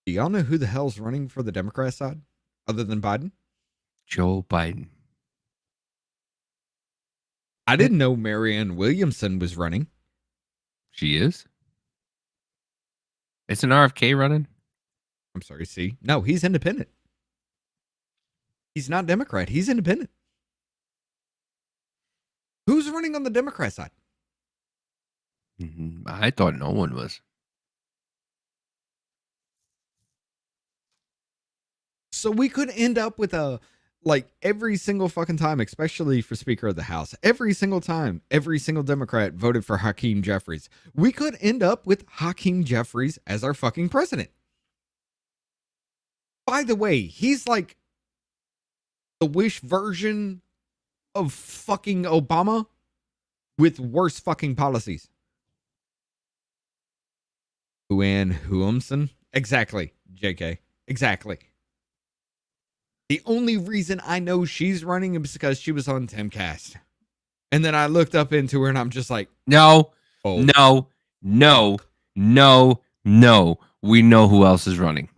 Do y'all know who the hell's running for the Democrat side other than Biden? Joe Biden. I didn't know Marianne Williamson was running. She is? It's an RFK running? I'm sorry, see? No, he's independent. He's not Democrat. He's independent. Who's running on the Democrat side? I thought no one was. So we could end up with every single fucking time, especially for Speaker of the House, every single time, every single Democrat voted for Hakeem Jeffries. We could end up with Hakeem Jeffries as our fucking president. By the way, he's like the wish version of fucking Obama with worse fucking policies. Luann Huomson? Exactly, JK. Exactly. The only reason I know she's running is because she was on Timcast. And then I looked up into her and I'm just like, No, oh, no, no, no, no. We know who else is running.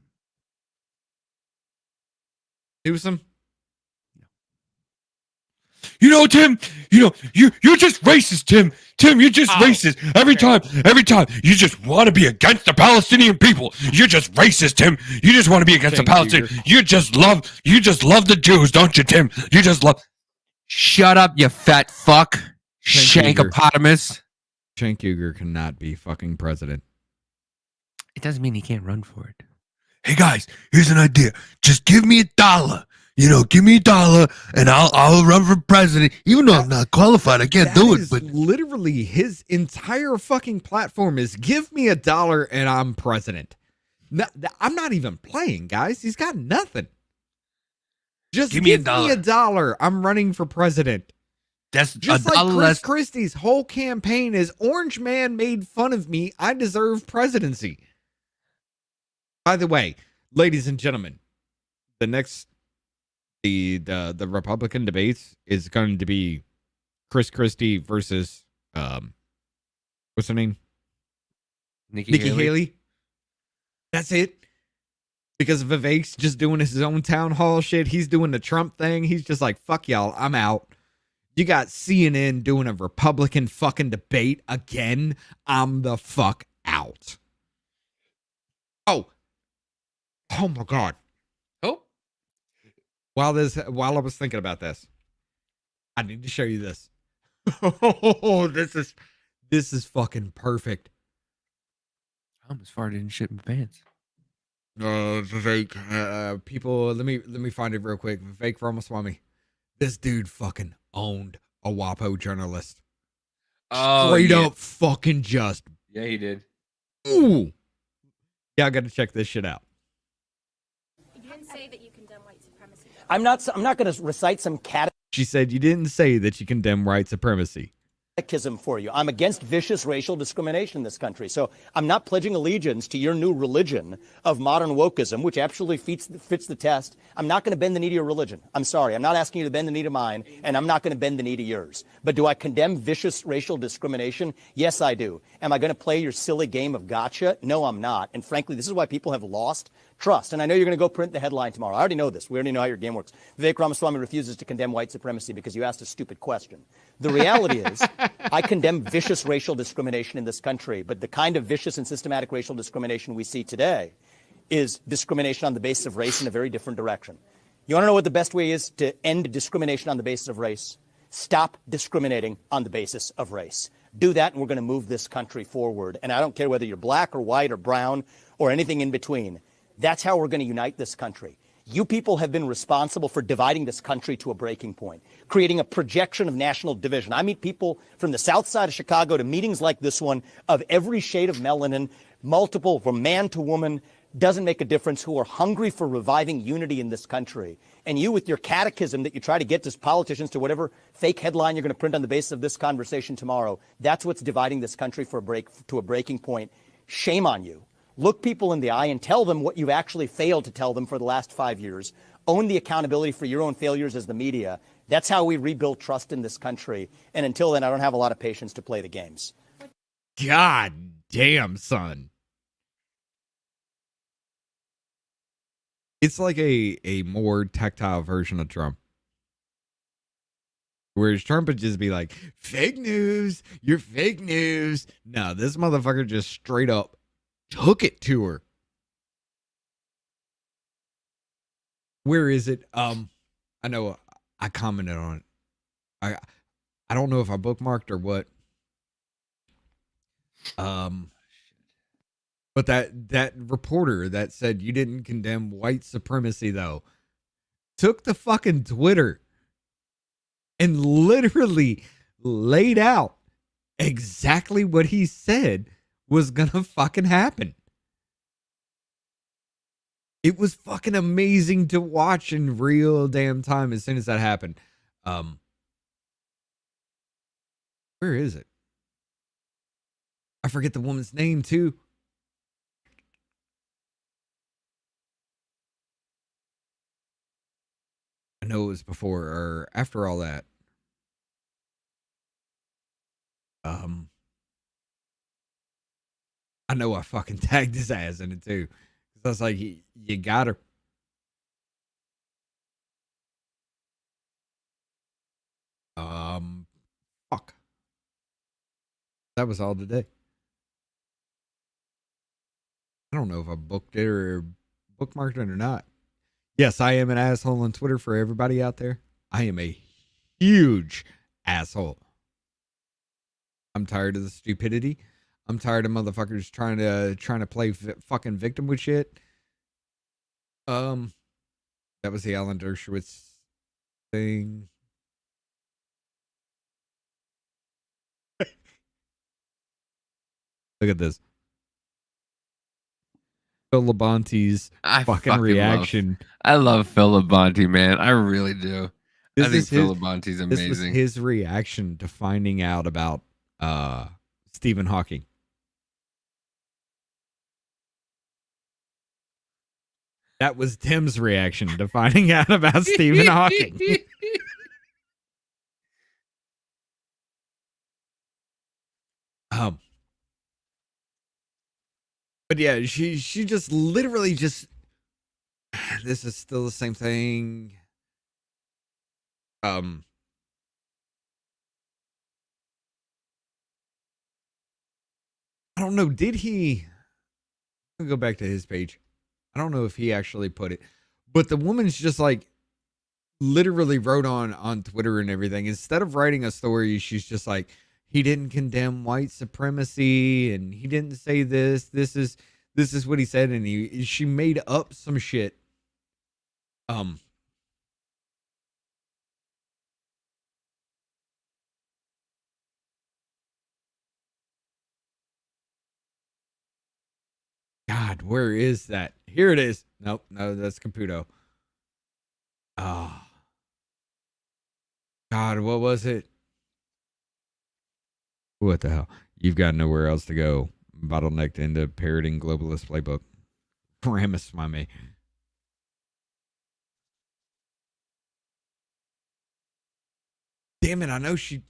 Newsom? You know, Tim, you're just racist, Tim. Tim, you're just racist. Every time. You just want to be against the Palestinian people. You're just racist, Tim. You just want to be against the Palestinians. You just love the Jews, don't you, Tim? You just love. Shut up, you fat fuck. Shankopotamus. Cenk Uygur cannot be fucking president. It doesn't mean he can't run for it. Hey guys, here's an idea. Just give me $1. Give me $1 and I'll run for president. Even though I'm not qualified, I can't do it. But literally his entire fucking platform is give me $1 and I'm president. No, I'm not even playing, guys. He's got nothing. Just give me $1. I'm running for president. That's just like Chris Christie's whole campaign is Orange Man made fun of me. I deserve presidency. By the way, ladies and gentlemen, the next the Republican debates is going to be Chris Christie versus what's her name? Nikki Haley. That's it. Because Vivek's just doing his own town hall shit. He's doing the Trump thing. He's just like, fuck y'all, I'm out. You got CNN doing a Republican fucking debate again. I'm the fuck out. Oh my God. Oh. While I was thinking about this, I need to show you this. Oh, this is fucking perfect. I almost farted and shit in my pants. Vivek, people, let me find it real quick. Vivek Ramaswamy. This dude fucking owned a WAPO journalist. Straight up fucking just. Yeah, he did. Ooh. Yeah, I got to check this shit out. You didn't say that you condemn white supremacy. I'm not going to recite some She said you didn't say that you condemn white supremacy. Catechism for you. I'm against vicious racial discrimination in this country. So I'm not pledging allegiance to your new religion of modern wokeism, which absolutely fits the test. I'm not going to bend the knee to your religion. I'm sorry. I'm not asking you to bend the knee to mine, and I'm not going to bend the knee to yours. But do I condemn vicious racial discrimination? Yes, I do. Am I going to play your silly game of gotcha? No, I'm not. And frankly, this is why people have lost trust. And I know you're going to go print the headline tomorrow. I already know this. We already know how your game works. Vivek Ramaswamy refuses to condemn white supremacy because you asked a stupid question. The reality is, I condemn vicious racial discrimination in this country, but the kind of vicious and systematic racial discrimination we see today is discrimination on the basis of race in a very different direction. You want to know what the best way is to end discrimination on the basis of race? Stop discriminating on the basis of race. Do that, and we're going to move this country forward. And I don't care whether you're black or white or brown or anything in between. That's how we're going to unite this country. You people have been responsible for dividing this country to a breaking point, creating a projection of national division. I meet people from the south side of Chicago to meetings like this one of every shade of melanin, multiple, from man to woman, doesn't make a difference, who are hungry for reviving unity in this country. And you, with your catechism that you try to get to politicians to whatever fake headline you're going to print on the basis of this conversation tomorrow, that's what's dividing this country to a breaking point. Shame on you. Look people in the eye and tell them what you've actually failed to tell them for the last 5 years. Own the accountability for your own failures as the media. That's how we rebuild trust in this country. And until then, I don't have a lot of patience to play the games. God damn, son. It's like a more tactile version of Trump. Whereas Trump would just be like, fake news, you're fake news. No, this motherfucker just straight up took it to her. Where is it? I know I commented on it. I don't know if I bookmarked or what. But that reporter that said you didn't condemn white supremacy though took the fucking Twitter and literally laid out exactly what he said was gonna fucking happen. It was fucking amazing to watch in real damn time as soon as that happened. Where is it? I forget the woman's name too. I know it was before or after all that. Um, I know I fucking tagged his ass in it too. Cause I was like, you got her. Fuck. That was all today. I don't know if I booked it or bookmarked it or not. Yes, I am an asshole on Twitter for everybody out there. I am a huge asshole. I'm tired of the stupidity. I'm tired of motherfuckers trying to play fucking victim with shit. That was the Alan Dershowitz thing. Look at this. Phil Labonte's fucking reaction. I love Phil Labonte, man. I really do. I think Phil Labonte's amazing. This was his reaction to finding out about Stephen Hawking. That was Tim's reaction to finding out about Stephen Hawking. But yeah, she just literally just. This is still the same thing. I don't know. Did he? I'll go back to his page. I don't know if he actually put it, but the woman's just like literally wrote on Twitter and everything. Instead of writing a story, she's just like, he didn't condemn white supremacy and he didn't say this. This is what he said, and she made up some shit. God, where is that? Here it is. Nope, no, that's Caputo. Oh. God, what was it? What the hell? You've got nowhere else to go. Bottlenecked into parroting globalist playbook. Ramus, my me. Damn it, I know she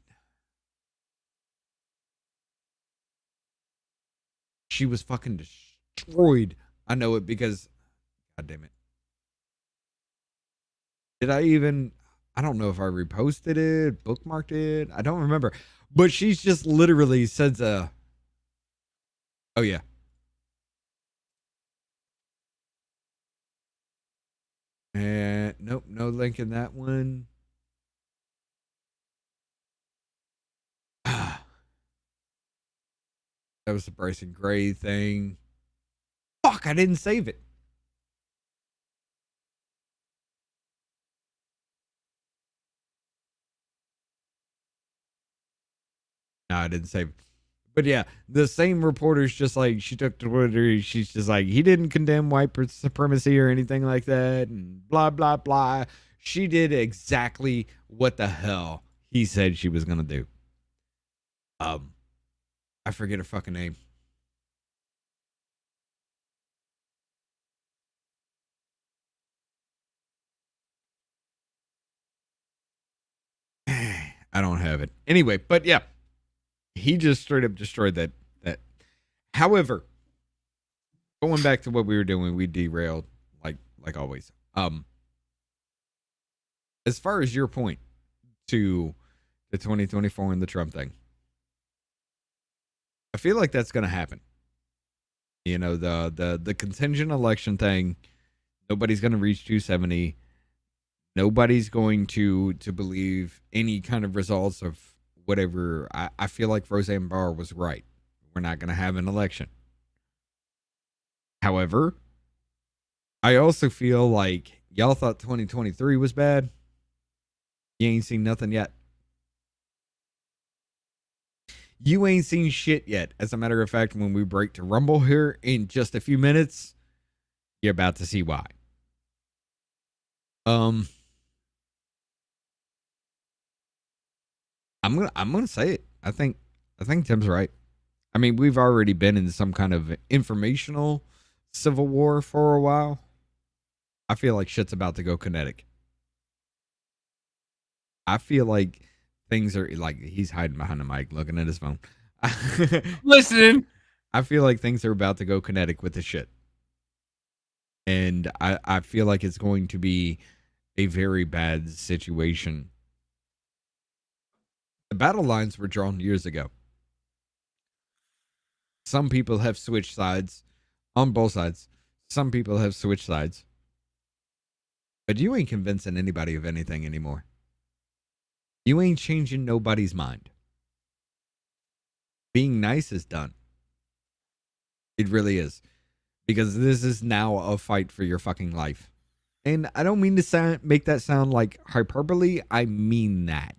was fucking destroyed. I know it because, God damn it. Did I even, I don't know if I reposted it, bookmarked it. I don't remember. But she's just literally says, oh yeah. And nope, no link in that one. That was the Bryson Gray thing. Fuck, I didn't save it. No, I didn't save it. But yeah, the same reporter's just like, she took to Twitter. She's just like, he didn't condemn white supremacy or anything like that. And blah, blah, blah. She did exactly what the hell he said she was going to do. I forget her fucking name. I don't have it. Anyway, but yeah. He just straight up destroyed that. However, going back to what we were doing, we derailed like always. As far as your point to the 2024 and the Trump thing, I feel like that's going to happen. You know, the contingent election thing, nobody's going to reach 270. Nobody's going to believe any kind of results of whatever. I feel like Roseanne Barr was right. We're not going to have an election. However, I also feel like y'all thought 2023 was bad. You ain't seen nothing yet. You ain't seen shit yet. As a matter of fact, when we break to Rumble here in just a few minutes, you're about to see why. I'm gonna say it. I think Tim's right. I mean, we've already been in some kind of informational civil war for a while. I feel like shit's about to go kinetic. I feel like things are like he's hiding behind the mic, looking at his phone. Listening. I feel like things are about to go kinetic with this shit. And I feel like it's going to be a very bad situation. The battle lines were drawn years ago. Some people have switched sides on both sides. Some people have switched sides. But you ain't convincing anybody of anything anymore. You ain't changing nobody's mind. Being nice is done. It really is. Because this is now a fight for your fucking life. And I don't mean to make that sound like hyperbole. I mean that.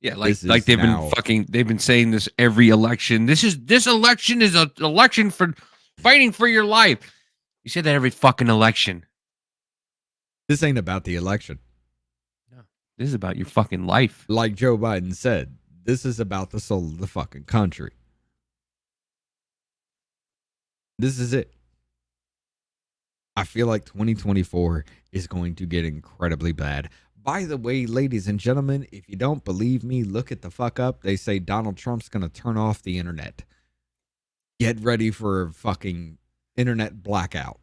Yeah, like they've been saying this every election. This election is an election for fighting for your life. You say that every fucking election. This ain't about the election. No, this is about your fucking life. Like Joe Biden said, this is about the soul of the fucking country. This is it. I feel like 2024 is going to get incredibly bad. By the way, ladies and gentlemen, if you don't believe me, look at the fuck up. They say Donald Trump's going to turn off the internet. Get ready for a fucking internet blackout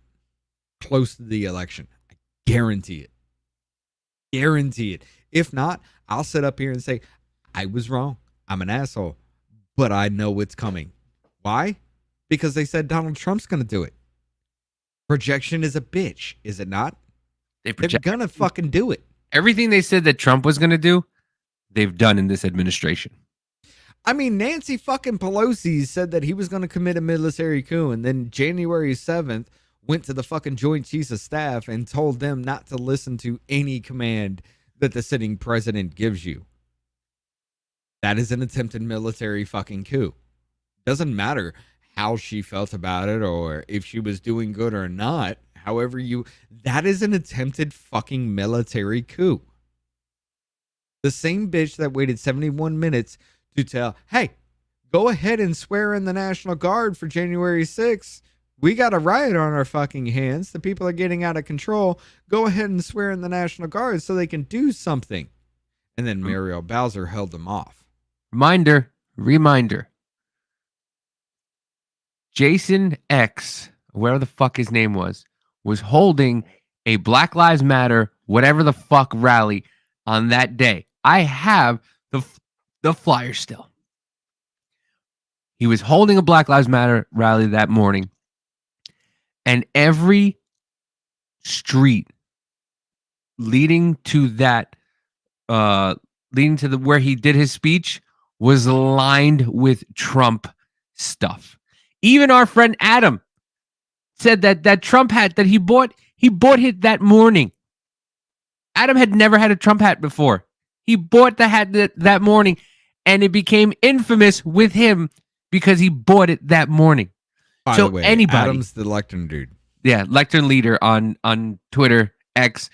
close to the election. I guarantee it. Guarantee it. If not, I'll sit up here and say, I was wrong. I'm an asshole. But I know it's coming. Why? Because they said Donald Trump's going to do it. Projection is a bitch, is it not? They're going to fucking do it. Everything they said that Trump was going to do, they've done in this administration. I mean, Nancy fucking Pelosi said that he was going to commit a military coup, and then January 7th went to the fucking Joint Chiefs of Staff and told them not to listen to any command that the sitting president gives you. That is an attempted military fucking coup. Doesn't matter how she felt about it or if she was doing good or not. However, that is an attempted fucking military coup. The same bitch that waited 71 minutes to tell, hey, go ahead and swear in the National Guard for January 6th. We got a riot on our fucking hands. The people are getting out of control. Go ahead and swear in the National Guard so they can do something. And then Muriel Bowser held them off. Reminder. Jason X, whatever the fuck his name was holding a Black Lives Matter, whatever the fuck rally on that day. I have the flyer still. He was holding a Black Lives Matter rally that morning, and every street leading to where he did his speech was lined with Trump stuff. Even our friend Adam said that Trump hat that he bought it that morning. Adam had never had a Trump hat before. He bought the hat that morning, and it became infamous with him because he bought it that morning. By the way, Adam's the lectern dude. Yeah, lectern leader on Twitter, X.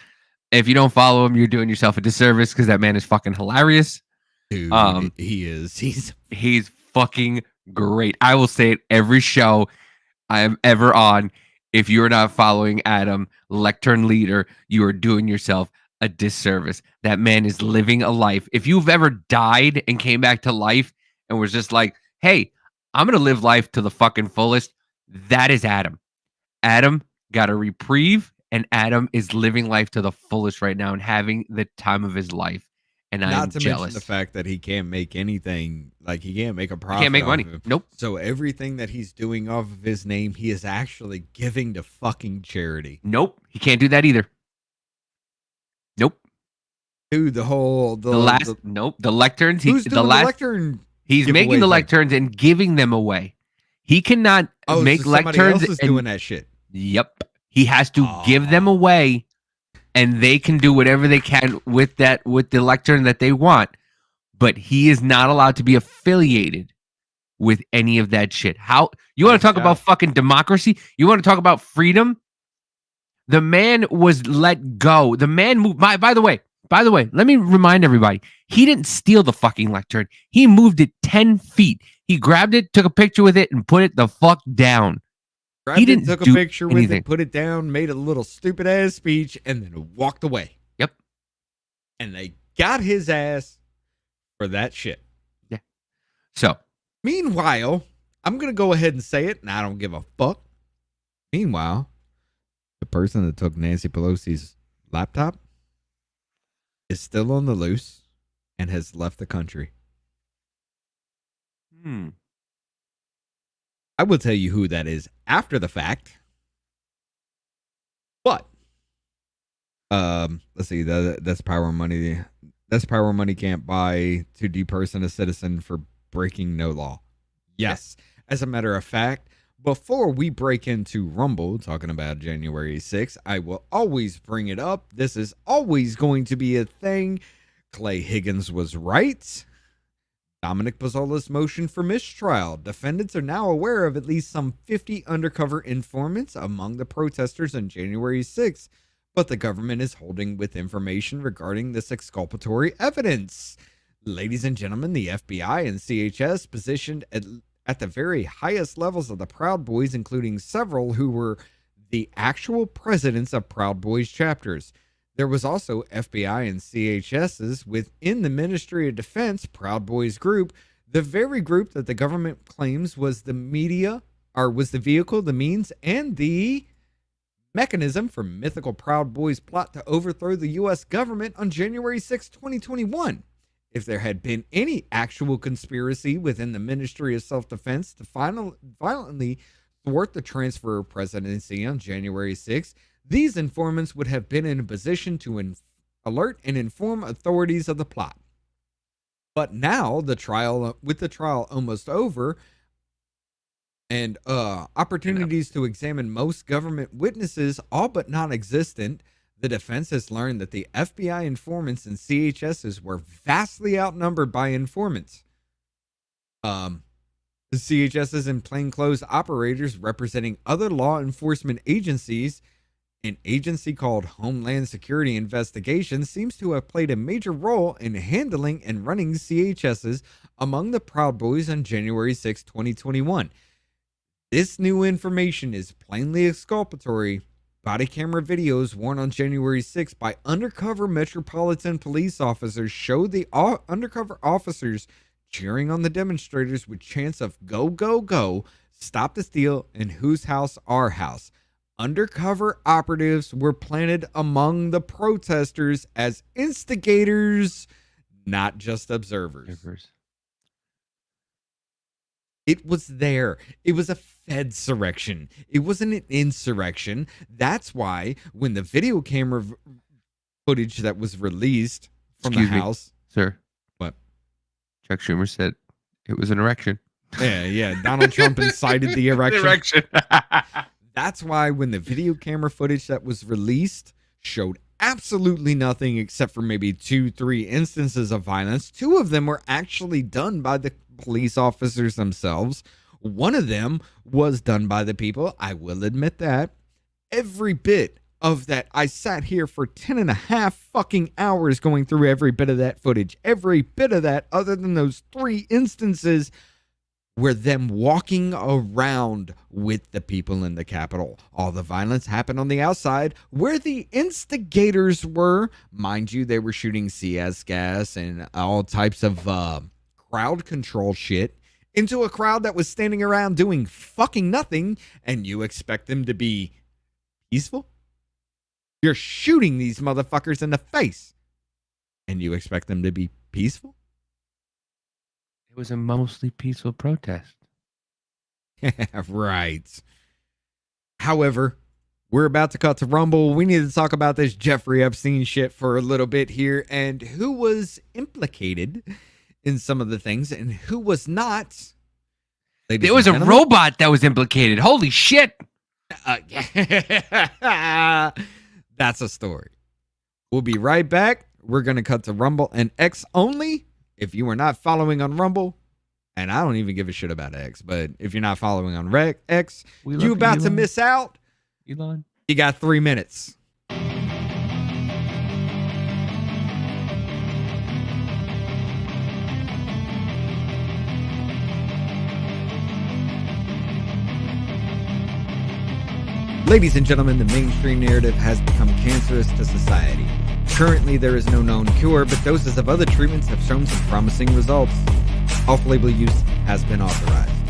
If you don't follow him, you're doing yourself a disservice because that man is fucking hilarious. Dude, he is. He's fucking great. I will say it every show I am ever on. If you're not following Adam, lectern leader, you are doing yourself a disservice. That man is living a life. If you've ever died and came back to life and was just like, hey, I'm going to live life to the fucking fullest, that is Adam. Adam got a reprieve, and Adam is living life to the fullest right now and having the time of his life. And I'm Not to jealous. mention the fact that he can't make anything, like he can't make a profit. He can't make money. Of it. Nope. So everything that he's doing off of his name, he is actually giving to fucking charity. Nope. He can't do that either. Nope. Dude, the lecterns. Who's doing the lectern? He's making the lecterns and giving them away. He cannot make so somebody lecterns. Else is doing that shit. Yep. He has to give them away, and they can do whatever they can with the lectern that they want. But he is not allowed to be affiliated with any of that shit. How you want to talk about fucking democracy? You want to talk about freedom? The man was let go. The man moved. By the way, let me remind everybody, he didn't steal the fucking lectern. He moved it 10 feet. He grabbed it, took a picture with it, and put it the fuck down. Took a picture with it, put it down, made a little stupid ass speech, and then walked away. Yep. And they got his ass for that shit. Yeah. So, meanwhile, I'm going to go ahead and say it, and I don't give a fuck. Meanwhile, the person that took Nancy Pelosi's laptop is still on the loose and has left the country. I will tell you who that is after the fact. But let's see. That's power money. That's power money can't buy to deperson a citizen for breaking no law. Yes. As a matter of fact, before we break into Rumble, talking about January 6th, I will always bring it up. This is always going to be a thing. Clay Higgins was right. Dominic Pozzola's motion for mistrial. Defendants are now aware of at least some 50 undercover informants among the protesters on January 6th, but the government is holding with information regarding this exculpatory evidence. Ladies and gentlemen, the FBI and CHS positioned at the very highest levels of the Proud Boys, including several who were the actual presidents of Proud Boys chapters. There was also FBI and CHSs within the Ministry of Defense Proud Boys group, the very group that the government claims was the media, or was the vehicle, the means, and the mechanism for mythical Proud Boys' plot to overthrow the U.S. government on January 6, 2021. If there had been any actual conspiracy within the Ministry of Self-Defense to violently thwart the transfer of presidency on January 6, these informants would have been in a position to alert and inform authorities of the plot. But now, with the trial almost over, and opportunities to examine most government witnesses all but non-existent, the defense has learned that the FBI informants and CHSs were vastly outnumbered by informants. The CHSs and plainclothes operators representing other law enforcement agencies. An agency called Homeland Security Investigations seems to have played a major role in handling and running CHSs among the Proud Boys on January 6, 2021. This new information is plainly exculpatory. Body camera videos worn on January 6 by undercover Metropolitan Police officers show the undercover officers cheering on the demonstrators with chants of "Go, go, go, stop the steal, and whose house, our house." Undercover operatives were planted among the protesters as instigators, not just observers. It was there. It was a Fedsurrection. It wasn't an insurrection. That's why when the video camera footage that was released from the House... Sir. What? Chuck Schumer said it was an erection. Yeah. Donald Trump incited the erection. The erection. That's why when the video camera footage that was released showed absolutely nothing except for maybe 2-3 instances of violence. 2 of them were actually done by the police officers themselves. One of them was done by the people. I will admit that. Every bit of that, I sat here for 10.5 fucking hours going through every bit of that footage. Every bit of that, other than those 3 instances, were them walking around with the people in the Capitol. All the violence happened on the outside where the instigators were. Mind you, they were shooting CS gas and all types of crowd control shit into a crowd that was standing around doing fucking nothing, and you expect them to be peaceful? You're shooting these motherfuckers in the face, and you expect them to be peaceful? It was a mostly peaceful protest. Right. However, we're about to cut to Rumble. We need to talk about this Jeffrey Epstein shit for a little bit here, and who was implicated in some of the things and who was not. There was a robot that was implicated. Holy shit. That's a story. We'll be right back. We're going to cut to Rumble and X only. If you are not following on Rumble, and I don't even give a shit about X, but if you're not following on X, you're about to miss out. Elon. You got 3 minutes. Ladies and gentlemen, the mainstream narrative has become cancerous to society. Currently, there is no known cure, but doses of other treatments have shown some promising results. Off-label use has been authorized.